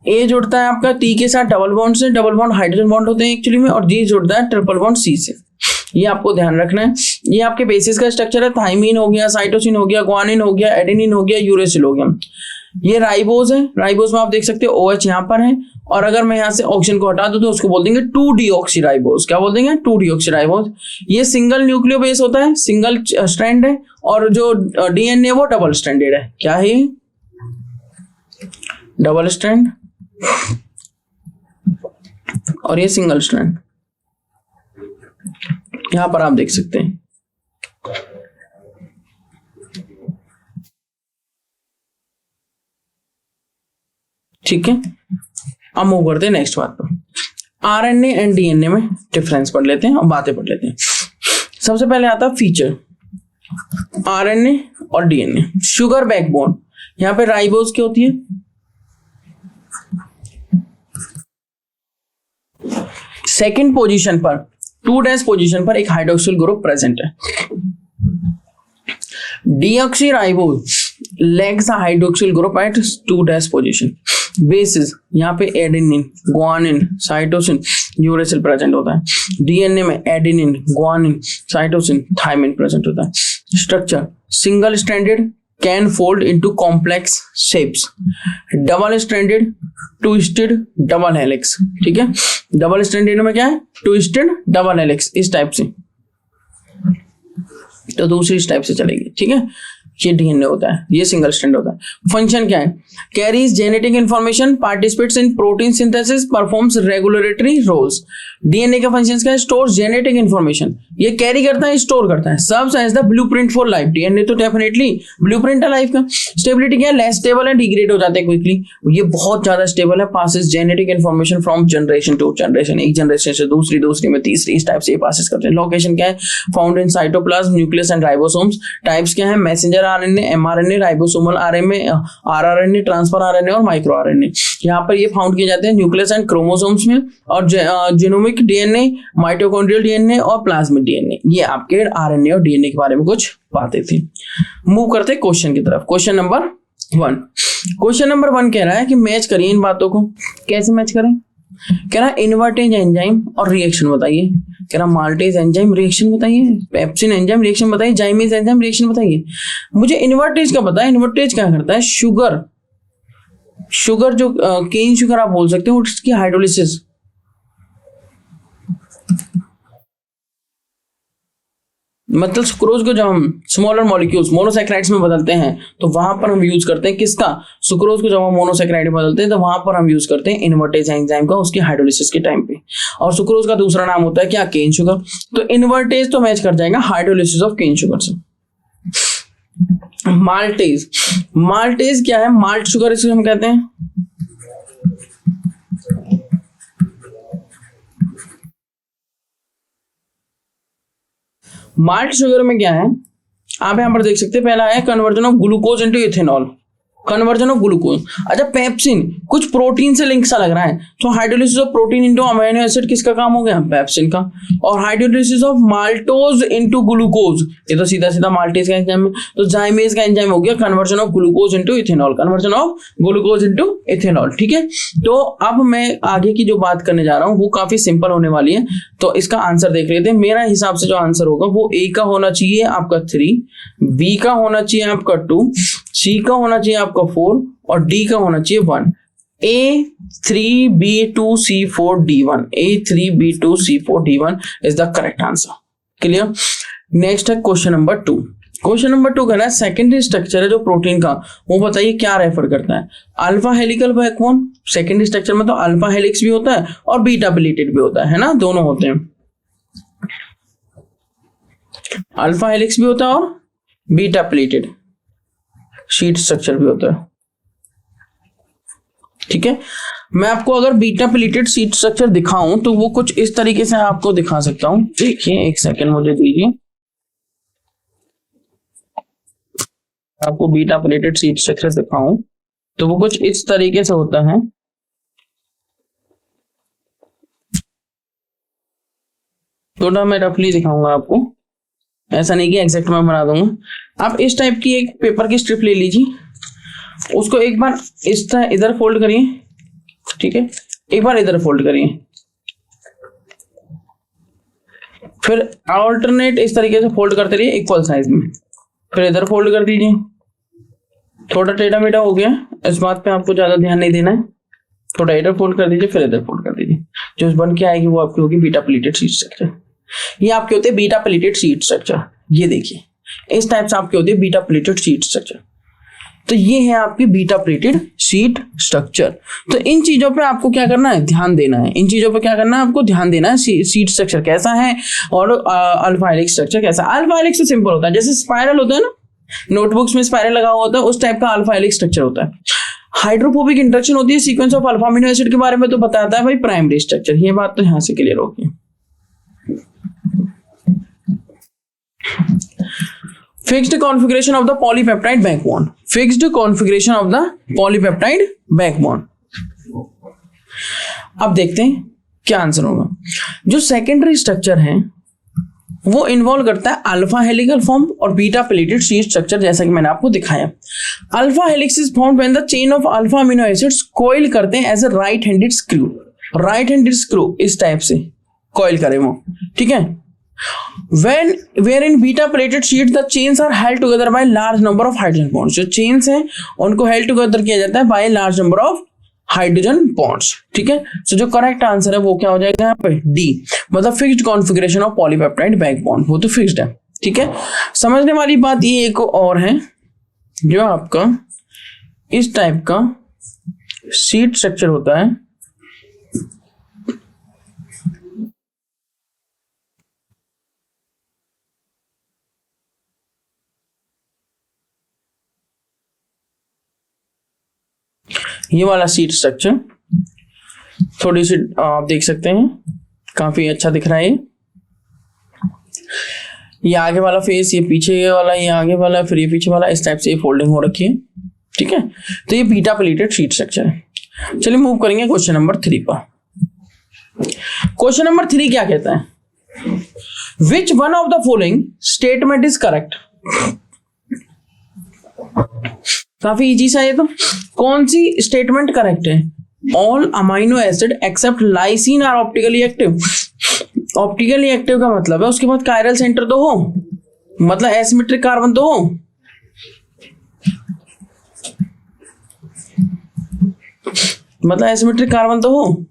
ए जुड़ता है आपका T के साथ डबल बॉन्ड से, डबल बॉन्ड हाइड्रोजन बॉन्ड होते हैं एक्चुअली में, और G जुड़ता है ट्रिपल बॉन्ड C से। ये आपको ध्यान रखना है। ये आपके बेसिस का स्ट्रक्चर है, थाइमिन हो गया, साइटोसिन हो गया, ग्वानिन हो गया, एडेनिन हो गया, यूरेसिल हो गया। ये राइबोज है, राइबोज में आप देख सकते हो OH यहाँ पर है, और अगर मैं यहाँ से ऑक्सीजन को हटा दूं तो उसको बोल देंगे 2-डीऑक्सीराइबोज। क्या बोल देंगे? 2-डीऑक्सीराइबोज। ये सिंगल न्यूक्लियो बेस होता है, सिंगल स्ट्रैंड है, और जो डीएनए वो डबल स्ट्रैंडेड है। क्या है ये? डबल स्ट्रैंड, और ये सिंगल स्ट्रैंड। यहां पर आप देख सकते हैं। ठीक है, अब मूव करते हैं नेक्स्ट बात पर। आरएनए एंड डीएनए में डिफरेंस पढ़ लेते हैं और बातें पढ़ लेते हैं। सबसे पहले आता है फीचर आरएनए और डीएनए। शुगर बैकबोन, यहां पे राइबोज की होती है, सेकंड पोजीशन पर 2' पोजीशन पर एक हाइड्रोक्सिल ग्रुप प्रेजेंट है। Deoxyribose lacks the hydroxyl group at 2' position. Bases यहाँ पे adenine, guanine, cytosine, uracil present होता है। डीएनए में adenine, guanine, cytosine, thymine present होता है। Structure single stranded, can fold into complex shapes. Double stranded, twisted, double helix. ठीक है, double stranded में क्या है? ट्विस्टेड, डबल हेलिक्स, इस टाइप से। तो दूसरी इस टाइप से चलेगी। ठीक है, ये डीएनए होता है, ये सिंगल स्ट्रैंड होता है। फंक्शन क्या है? Carries genetic information, participates in protein synthesis, performs regulatory roles. DNA का फंक्शन क्या है? स्टोर जेनेटिक इंफॉर्मेशन, ये कैरी करता है, स्टोर करता है, serves as the blueprint for life. DNA तो डेफिनेटली ब्लूप्रिंट है लाइफ का। स्टेबिलिटी क्या है? लेस स्टेबल है, डिग्रेड हो जाते हैं क्विकली, ये बहुत ज्यादा स्टेबल है, passes genetic information from generation to generation, एक जनरेशन से दूसरी, दूसरी में तीसरी, इस टाइप से ये पासिस करते हैं। लोकेशन क्या है? Found in cytoplasm, nucleus and ribosomes. Types क्या है? Messenger RNA, mRNA, ribosomal RNA, rRNA, transfer RNA और माइक्रो आरएनए। यहाँ पर ये फाउंड किए जाते हैं न्यूक्लियस एंड क्रोमोसोम्स में, और जीनोमिक डीएनए, माइटोकॉन्ड्रियल डीएनए और प्लाज्मिक डीएनए। ये आपके आरएनए और डीएनए के बारे में कुछ बातें थी। मूव करते हैं क्वेश्चन की तरफ। Question number 1। क्वेश्चन नंबर 1 कह रहा है कि मैच करिए इन बातों को। कैसे मैच करें? कह रहा इन्वर्टेज एंजाइम और रिएक्शन बताइए। कह रहा माल्टेज एंजाइम रिएक्शन बताइए, पेप्सिन एंजाइम रिएक्शन बताइए, जाइमेज एंजाइम रिएक्शन बताइए। मुझे इन्वर्टेज का पता है। इन्वर्टेज क्या करता है? शुगर जो केन शुगर आप बोल सकते हो, उसकी हाइड्रोलिसिस, मतलब सुक्रोज को जब हम स्मॉलर मॉलिक्यूल्स मोनोसैकेराइड्स में बदलते हैं तो वहां पर हम यूज करते हैं किसका? सुक्रोज को जब हम मोनोसैकेराइड में बदलते हैं तो वहां पर हम यूज करते हैं इन्वर्टेज एंजाइम का, उसकी हाइड्रोलिसिस के टाइम पे। और सुक्रोज का दूसरा नाम होता है क्या? Cane sugar. तो इन्वर्टेज तो मैच कर जाएगा हाइड्रोलिसिस ऑफ केन शुगर से। माल्टेज, माल्टेज क्या है? माल्ट शुगर इसको हम कहते हैं। माल्ट शुगर में क्या है आप यहां पर देख सकते हैं, पहला है conversion of glucose into ethanol, conversion of glucose. अच्छा पेप्सिन कुछ प्रोटीन से लिंक सा लग रहा है, तो hydrolysis of protein into amino acid किसका काम हो गया? पेप्सिन का। और hydrolysis of maltose into glucose, ये तो सीधा सीधा माल्टेज का एंजाइम है। तो जाइमेज का एंजाइम हो गया conversion of glucose into ethanol, conversion of glucose into ethanol. ठीक है, तो अब मैं आगे की जो बात करने जा रहा हूं वो काफी सिंपल होने वाली है। तो इसका आंसर देख लेते हैं। मेरा हिसाब से जो आंसर होगा वो ए का होना चाहिए आपका 3, बी का होना चाहिए आपका 2, सी का होना चाहिए आपका 4 और डी का होना चाहिए 1। A3B2C4D1, A3B2C4D1 is the correct answer. Clear? Next है क्वेश्चन नंबर 2। क्वेश्चन नंबर 2 कहना है सेकेंडरी स्ट्रक्चर है जो प्रोटीन का, वो बताइए क्या रेफर करता है? Alpha helical backbone. Secondary structure में तो अल्फा हेलिक्स भी होता है और बीटा प्लेटेड भी होता है ना, दोनों होते हैं। अल्फा हेलिक्स भी होता है और बीटा प्लेटेड शीट स्ट्रक्चर भी होता है। ठीक है, मैं आपको अगर बीटा प्लेटेड शीट स्ट्रक्चर दिखाऊं तो वो कुछ इस तरीके से आपको दिखा सकता हूं। देखिए एक सेकंड मुझे दीजिए, आपको बीटा प्लेटेड शीट स्ट्रक्चर दिखाऊं तो वो कुछ इस तरीके से होता है। थोड़ा मैं रफली दिखाऊंगा आपको, ऐसा नहीं कि एग्जैक्ट मैं बना दूंगा। आप इस टाइप की एक पेपर की स्ट्रिप ले लीजिए, उसको एक बार इस तरह इधर फोल्ड करिए, ठीक है, एक बार इधर फोल्ड करिए, फिर अल्टरनेट इस तरीके से फोल्ड करते रहिए इक्वल साइज में, फिर इधर फोल्ड कर दीजिए। थोड़ा टेढ़ा मेढ़ा हो गया, इस बात पे आपको ज्यादा ध्यान नहीं देना है। थोड़ा इधर फोल्ड कर दीजिए, फिर इधर फोल्ड कर दीजिए, जो बन के आएगी वो आपकी होगी बीटा प्लेटेड शीट स्ट्रक्चर। ये आपके होते हैं बीटा प्लेटेड शीट स्ट्रक्चर। ये देखिए इस टाइप से आपके होती है बीटा प्लेटेड शीट स्ट्रक्चर। तो ये है आपकी बीटा प्लेटेड शीट स्ट्रक्चर। तो इन चीजों पे आपको क्या करना है? ध्यान देना है। इन चीजों पे क्या करना है? आपको ध्यान देना है। शीट स्ट्रक्चर कैसा है और अल्फा हेलिक्स स्ट्रक्चर कैसा है। अल्फा हेलिक्स तो सिंपल होता है, जैसे स्पाइरल होता है ना, नोटबुक्स में स्पाइरल लगा हुआ होता है, उस टाइप का अल्फा हेलिक्स स्ट्रक्चर होता है। हाइड्रोफोबिक इंटरेक्शन होती है sequence of alpha amino acid के बारे में तो बताता है भाई प्राइमरी स्ट्रक्चर। ये बात तो यहां से क्लियर होगी। Fixed configuration of the polypeptide backbone. Fixed configuration of the polypeptide backbone. अब देखते हैं क्या आंसर होगा। जो सेकेंडरी स्ट्रक्चर है वो इन्वॉल्व करता है अल्फा हेलिकल फॉर्म और बीटा प्लेटेड शीट स्ट्रक्चर, जैसा कि मैंने आपको दिखाया। Alpha helix is found when the chain of alpha amino acids coil करते हैं as a right handed screw. Right handed screw इस टाइप से कॉइल करे वो, ठीक है। When wherein beta plated sheets the chains are held together by large number of hydrogen bonds. जो chains हैं उनको held together किया जाता है by large number of hydrogen bonds, ठीक है। So जो correct answer है वो क्या हो जाएगा यहाँ पे? D, मतलब fixed configuration of polypeptide backbone, वो तो fixed है, ठीक है। समझने वाली बात ये एक और है जो आपका इस टाइप का सीट स्ट्रक्चर होता है, ये वाला सीट स्ट्रक्चर थोड़ी सी आप देख सकते हैं, काफी अच्छा दिख रहा है। ये आगे वाला फेस, ये पीछे वाला, ये आगे वाला, फिर ये पीछे वाला, इस टाइप से ये फोल्डिंग हो रखी है। ठीक है, तो ये बीटा प्लेटेड सीट स्ट्रक्चर है। चलिए मूव करेंगे क्वेश्चन नंबर 3 पर। क्वेश्चन नंबर 3 क्या कहता है? Which one of the following statement is correct? काफी इजी सा है। तो कौन सी स्टेटमेंट करेक्ट है? All amino acid except lysine are optically active. Optically active का मतलब है उसके बाद कायरल सेंटर तो हो, मतलब एसिमेट्रिक कार्बन तो हो। मतलब एसिमेट्रिक कार्बन तो हो।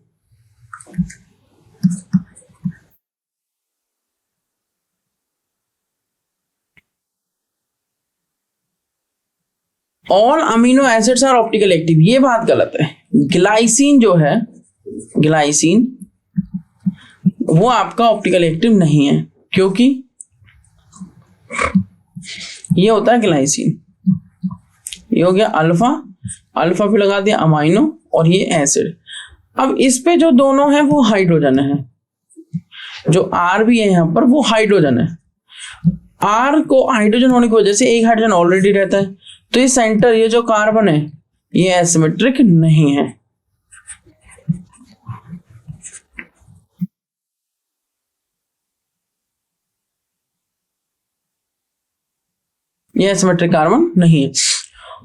All amino acids are optical active, ये बात गलत है। ग्लाइसिन जो है, ग्लाइसिन वो आपका ऑप्टिकल एक्टिव नहीं है, क्योंकि ये होता है ग्लाइसिन। ये हो गया अल्फा, अल्फा पे लगा दिया अमाइनो, और ये एसिड। अब इस पे जो दोनों है वो हाइड्रोजन है, जो आर भी है यहां पर वो हाइड्रोजन है। आर को हाइड्रोजन होने की वजह से एक हाइड्रोजन ऑलरेडी रहता है, तो ये सेंटर, ये जो कार्बन है ये एसिमेट्रिक नहीं है। ये एसिमेट्रिक कार्बन नहीं है।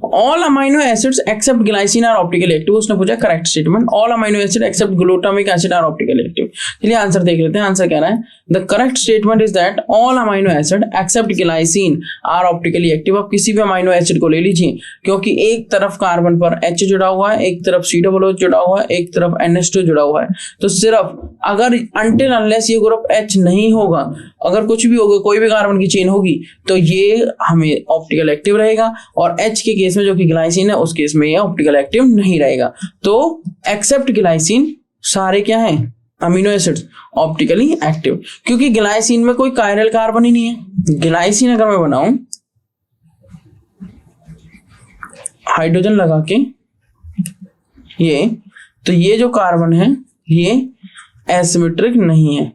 All amino acids except glycine are optically active, उसने पूछा correct statement. All amino acid except glutamic acid are optically active. चलिए आंसर देख लेते हैं। आंसर कह रहा है the correct statement is that all amino acid except glycine are optically active. आप किसी भी अमाइनो एसिड को ले लीजिए, क्योंकि एक तरफ कार्बन पर H जुड़ा हुआ है, एक तरफ COO जुड़ा हुआ है, एक तरफ NH2 जुड़ा हुआ है। तो सिर्फ अगर अनटिल अनलेस ये ग्रुप H नहीं होगा, अगर कुछ भी होगा, कोई भी कार्बन की चेन होगी, तो ये हमें ऑप्टिकल एक्टिव रहेगा। और H के केस में जो कि ग्लाइसिन है, उस केस में ये ऑप्टिकल एक्टिव नहीं रहेगा। तो एक्सेप्ट ग्लाइसिन सारे क्या है? अमीनो एसिड्स ऑप्टिकली एक्टिव, क्योंकि ग्लाइसिन में कोई कायरल कार्बन ही नहीं है। ग्लाइसिन अगर मैं बनाऊं हाइड्रोजन लगा के ये, तो ये जो कार्बन है ये एसिमेट्रिक नहीं है।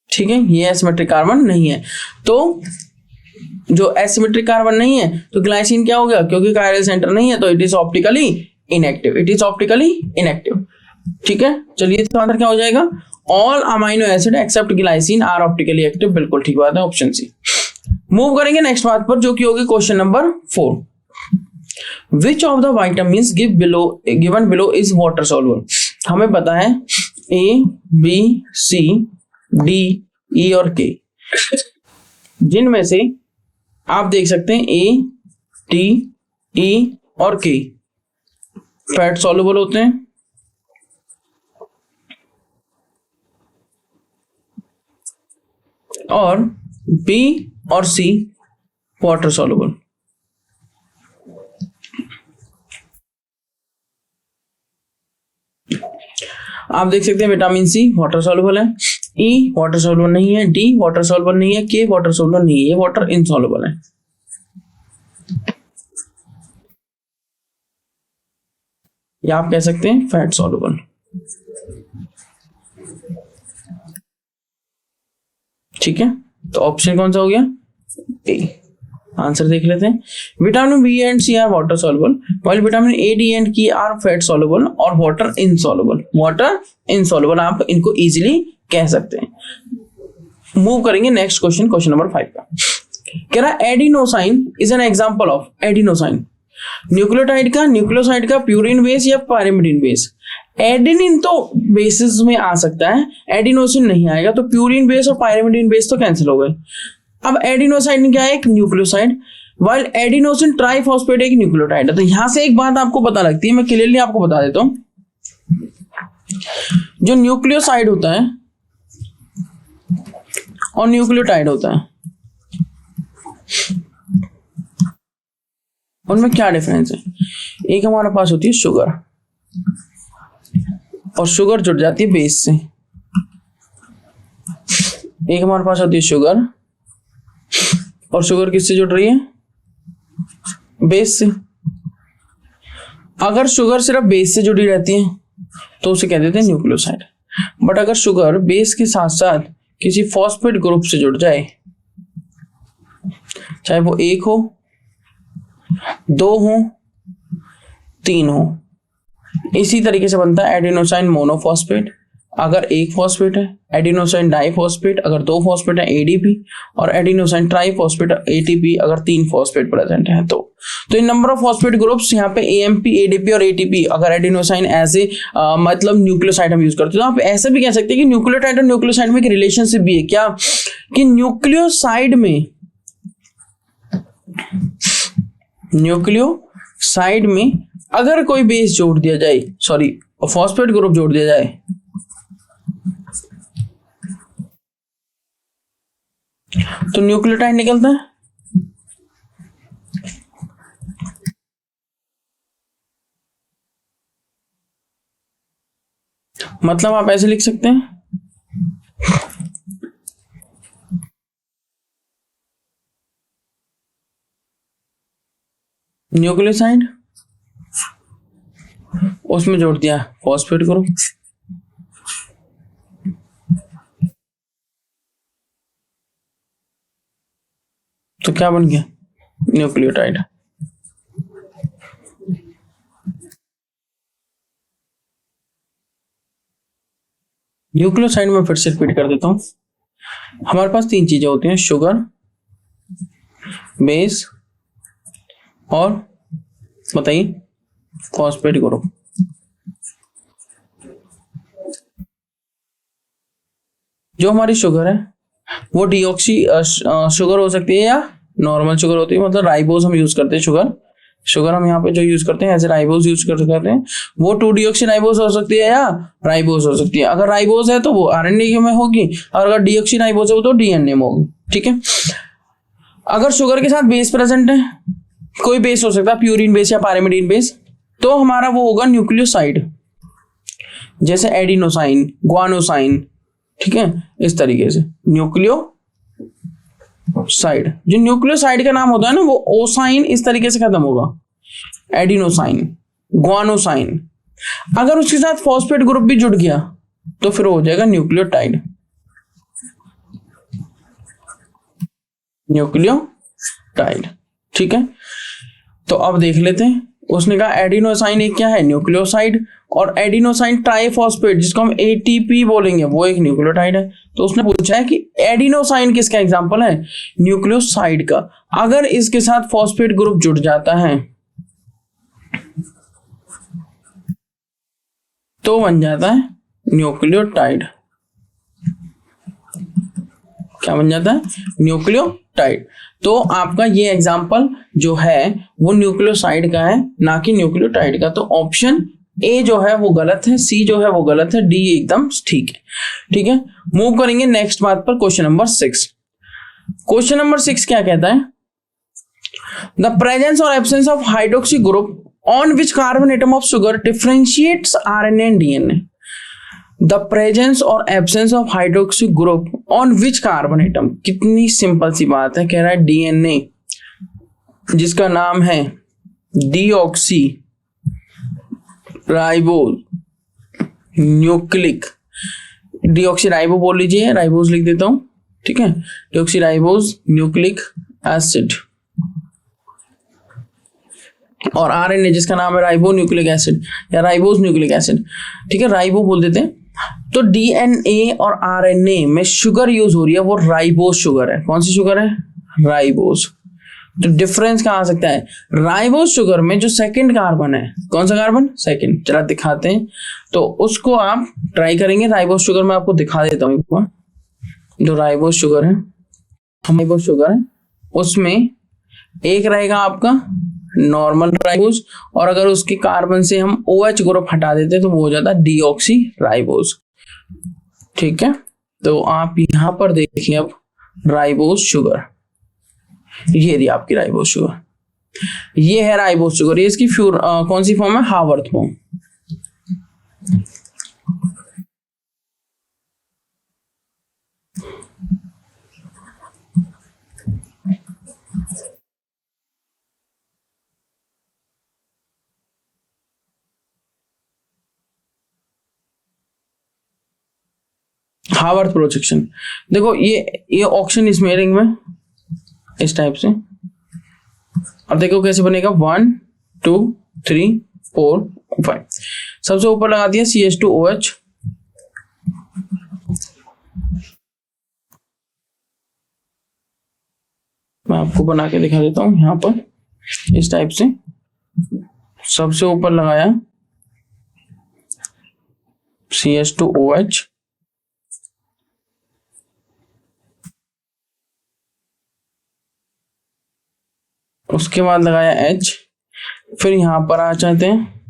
ठीक है, ये एसिमेट्रिक कार्बन नहीं है। तो जो एसिमेट्रिक कार्बन नहीं है तो ग्लाइसिन क्या हो गया? क्योंकि कायरल सेंटर नहीं है तो it is optically inactive. It is optically inactive. ठीक है, चलिए इसका आंसर क्या हो जाएगा? All amino acid except glycine are optically active. बिल्कुल ठीक बात है, ऑप्शन सी। मूव करेंगे नेक्स्ट बात पर, जो कि होगी question number 4। Which of the vitamins given below is water soluble? हमें पता है A, B, C, D, E और K, जिनमें से आप देख सकते हैं A, D, E और K फैट सॉल्युबल होते हैं, और B और C वाटर सॉल्युबल। आप देख सकते हैं विटामिन सी वाटर सॉल्युबल है, ई वाटर सॉल्युबल नहीं है, डी वाटर सॉल्युबल नहीं है, के वाटर सॉल्युबल नहीं है, ये वाटर इनसॉल्युबल है। या आप कह सकते हैं फैट सॉल्युबल। ठीक है, तो ऑप्शन कौन सा हो गया? ए। आंसर देख लेते हैं। Vitamin B and C are water soluble, while vitamin A, D and K are fat soluble और वाटर इनसॉल्युबल। वाटर इनसॉल्युबल आप इनको इजीली कह सकते हैं। मूव करेंगे नेक्स्ट क्वेश्चन, क्वेश्चन नंबर 5 का। कह रहा है adenosine is an example of. Adenosine nucleotide का, न्यूक्लियोसाइड का प्यूरिन बेस या पायरिमिडिन बेस? एडेनिन तो बेसिस में आ सकता है, एडिनोसिन नहीं आएगा, तो प्यूरिन बेस और पायरिमिडिन बेस तो कैंसिल हो गए। अब एडिनोसाइन क्या है? एक न्यूक्लियोसाइड, वाइल एडिनोसिन ट्राइफॉस्फेट एक न्यूक्लियोटाइड है। तो यहां से एक बात आपको पता लगती है, मैं क्लियरली आपको बता देता हूं। जो न्यूक्लियोसाइड होता है और न्यूक्लियोटाइड होता है, उनमें क्या डिफरेंस है? एक हमारे पास होती है शुगर, और शुगर जुड़ जाती है बेस से। एक हमारे पास होती है शुगर, और शुगर किससे जुड़ रही है? बेस से। अगर शुगर सिर्फ बेस से जुड़ी रहती है तो उसे कह देते हैं न्यूक्लियोसाइड। बट अगर शुगर बेस के साथ साथ किसी फॉस्फेट ग्रुप से जुड़ जाए, चाहे वो 1 हो, 2 हो, 3 हो, इसी तरीके से बनता है एडिनोसाइन मोनोफॉस्फेट अगर 1 फॉस्फेट है, एडिनोसाइन डाइफॉस्फेट अगर 2 फॉस्फेट है एडीपी, और एडिनोसाइन ट्राइफॉस्फेट एटीपी अगर 3 फॉस्फेट प्रेजेंट है। तो इन नंबर ऑफ फॉस्फेट ग्रुप्स यहाँ पे एएमपी, एडीपी और एटीपी अगर एडिनोसाइन एज ए मतलब न्यूक्लियोसाइड हम यूज करते हैं, तो आप ऐसे भी कह सकते हैं कि न्यूक्लियोटाइड और न्यूक्लियोसाइड में एक रिलेशनशिप भी है। क्या कि न्यूक्लियोसाइड में अगर कोई बेस जोड़ दिया जाए, सॉरी फॉस्फेट ग्रुप जोड़ दिया जाए, तो न्यूक्लियोटाइड निकलता है। मतलब आप ऐसे लिख सकते हैं, न्यूक्लियोसाइड, उसमें जोड़ दिया फॉस्फेट ग्रुप, तो क्या बन गया? न्यूक्लियोटाइड। न्यूक्लियोसाइड में फिर से रिपीट कर देता हूं, हमारे पास 3 चीजें होती हैं, शुगर, बेस और बताइए फॉस्फेट ग्रुप। जो हमारी शुगर है वो डीऑक्सी शुगर हो सकती है या नॉर्मल शुगर होती है, मतलब राइबोज हम यूज करते हैं। शुगर हम यहाँ पे जो यूज करते हैं एज ए राइबोज यूज करते हैं, वो 2-डीऑक्सी राइबोज हो सकती है या राइबोज हो सकती है। अगर राइबोज है तो वो आरएनए में होगी, और अगर डीऑक्सी राइबोज है वो तो डीएनए में होगी। ठीक है, अगर शुगर के साथ बेस प्रेजेंट है, कोई बेस हो सकता है प्यूरिन बेस या पायरिमिडीन बेस, तो हमारा वो होगा न्यूक्लियोसाइड, जैसे एडिनोसाइन, ग्वानोसाइन। ठीक है, इस तरीके से न्यूक्लियोसाइड। जो न्यूक्लियोसाइड का नाम होता है ना, वो ओसाइन इस तरीके से खत्म होगा, एडिनोसाइन, ग्वानोसाइन। अगर उसके साथ फॉस्फेट ग्रुप भी जुड़ गया तो फिर हो जाएगा न्यूक्लियोटाइड। ठीक है, तो अब देख लेते हैं। उसने कहा एडिनोसाइन एक क्या है? न्यूक्लियोसाइड, और एडिनोसाइन ट्राइफॉस्फेट जिसको हम एटीपी बोलेंगे वो एक न्यूक्लियोटाइड है। तो उसने पूछा है कि एडिनोसाइन किसका एग्जांपल है? न्यूक्लियोसाइड का। अगर इसके साथ फॉस्फेट ग्रुप जुड़ जाता है तो बन जाता है न्यूक्लियोटाइड। क्या बन जाता है? न्यूक्लियोटाइड। तो आपका ये एग्जांपल जो है वो न्यूक्लियोसाइड का है, ना कि न्यूक्लियोटाइड का। तो ऑप्शन ए जो है वो गलत है, सी जो है वो गलत है, डी एकदम ठीक है। ठीक है, मूव करेंगे नेक्स्ट बात पर, क्वेश्चन नंबर 6। क्वेश्चन नंबर 6 क्या कहता है? द प्रेजेंस और absence of hydroxy group on which carbon atom of sugar differentiates RNA and DNA. The presence और absence of hydroxy group on which carbon atom. कितनी simple सी बात है, कह रहा है डीएनए जिसका नाम है deoxy ribose nucleic, deoxy ribo बोल लीजिए, राइबोज लिख देता हूं। ठीक है, डीऑक्सी राइबोज न्यूक्लिक एसिड, और आरएनए जिसका नाम है राइबो न्यूक्लिक एसिड या राइबोज न्यूक्लिक एसिड। ठीक है, राइबो बोल देते हैं। तो डीएनए और आरएनए में शुगर यूज हो रही है, वो राइबोज शुगर है। कौन सी शुगर है? राइबोज। तो डिफरेंस कहाँ आ सकता है? राइबोज शुगर में जो सेकंड कार्बन है, कौन सा कार्बन? सेकंड। चला दिखाते हैं, तो उसको आप ट्राई करेंगे। राइबोज शुगर में आपको दिखा देता हूँ एक बार। जो राइबोज शुगर है, उसमें एक रहेगा आपका नॉर्मल राइबोज, और अगर उसके कार्बन से हम OH ग्रुप हटा देते तो वो हो जाता डीऑक्सी राइबोज। ठीक है, तो आप यहां पर देखिए अब राइबोज शुगर, ये दी आपकी राइबोज शुगर, ये है राइबोज शुगर। ये इसकी कौन सी फॉर्म है? Haworth form. हावर्थ प्रोजेक्शन, देखो ये ऑक्सीजन स्मेयरिंग में इस टाइप से, अब देखो कैसे बनेगा, 1 2 3 4 5, सबसे ऊपर लगा दिया CH2OH, मैं आपको बना के दिखा देता हूं यहां पर, इस टाइप से सबसे ऊपर लगाया CH2OH, उसके बाद लगाया H, फिर यहां पर आ जाते हैं।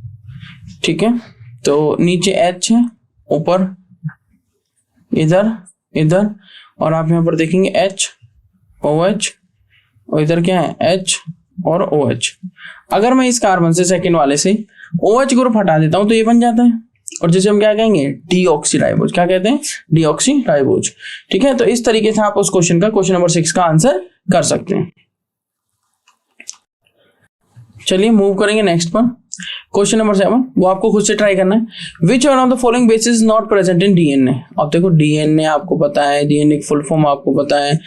ठीक है, तो नीचे H है, ऊपर इधर इधर, और आप यहां पर देखेंगे HOH, और इधर क्या है H और OH। अगर मैं इस कार्बन से सेकंड वाले से OH ग्रुप हटा देता हूं तो ये बन जाता है, और जिसे हम क्या कहेंगे? Deoxy ribose. क्या कहते हैं? Deoxy ribose. ठीक है, तो इस तरीके से आप उस क्वेश्चन नंबर 6 का आंसर कर सकते हैं। चलिए मूव करेंगे नेक्स्ट पर, क्वेश्चन नंबर 7, वो आपको खुद से ट्राई करना है। Which one of the following basis not present in DNA? अब देखो डीएनए आपको पता है, डीएनए की फुल फॉर्म आपको पता है।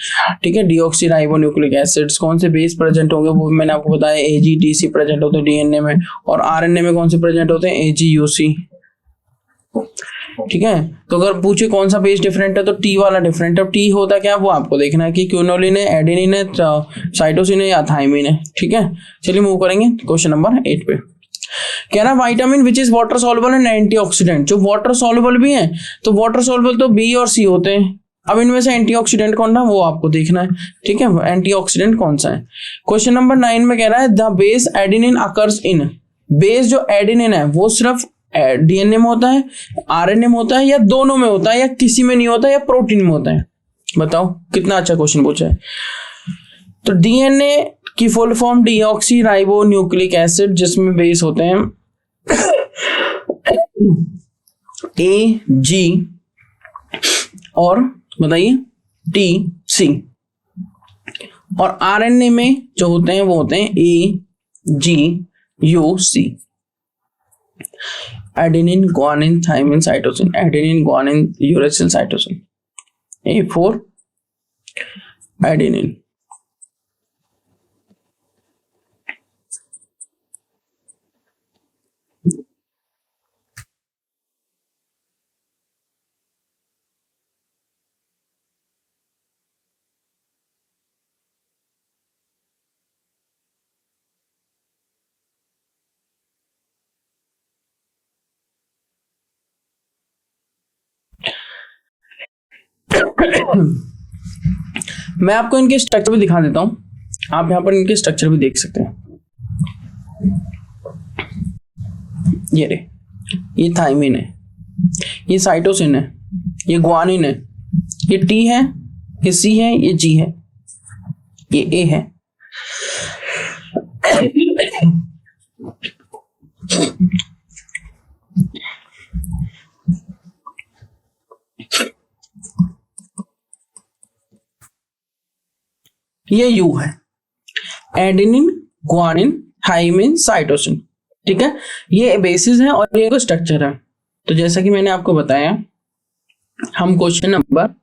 ठीक है, डीऑक्सी राइबो न्यूक्लिक एसिड्स, कौन से बेस प्रेजेंट होंगे वो मैंने आपको बताया, AGTC प्रेजेंट होते हैं डीएनए में, और आरएनए में कौन से प्रेजेंट होते हैं? AGUC। ठीक है, तो अगर पूछे कौन सा बेस डिफरेंट है तो T वाला डिफरेंट है। T होता क्या, वो आपको देखना है कि क्विनोलिन है, एडेनिन है, साइटोसिन है या थाइमिन है। ठीक है, चलिए मूव करेंगे क्वेश्चन नंबर 8 पे। कह रहा vitamin which is water soluble and antioxidant, जो वाटर सॉल्युबल भी है, तो वाटर सॉल्युबल तो B और C होते हैं। अब इनमें से एंटीऑक्सीडेंट कौन था वो आपको देखना है। ठीक है, एंटीऑक्सीडेंट कौन सा है। क्वेश्चन नंबर 9 में कह रहा है the base adenine occurs in, base जो एडेनिन है वो सिर्फ डीएनए में होता है, आरएनए में होता है, या दोनों में होता है, या किसी में नहीं होता, या प्रोटीन में होता है? बताओ, कितना अच्छा क्वेश्चन पूछा है। तो डीएनए की full form deoxy ribo nucleic acid, जिसमें बेस होते हैं AG और बताइए TC, और आरएनए में जो होते हैं वो होते हैं AGUC, adenine guanine thymine cytosine, adenine guanine uracil cytosine, A4 adenine. मैं आपको इनके स्ट्रक्चर भी दिखा देता हूं, आप यहां पर इनके स्ट्रक्चर भी देख सकते हैं। ये रे, ये थाइमिन है, ये साइटोसिन है, ये ग्वानिन है, ये T है, ये C है, ये G है, ये A है। ये U है, एडेनिन ग्वानिन थाइमिन साइटोसिन। ठीक है, ये बेसिस है और ये स्ट्रक्चर है। तो जैसा कि मैंने आपको बताया, हम क्वेश्चन नंबर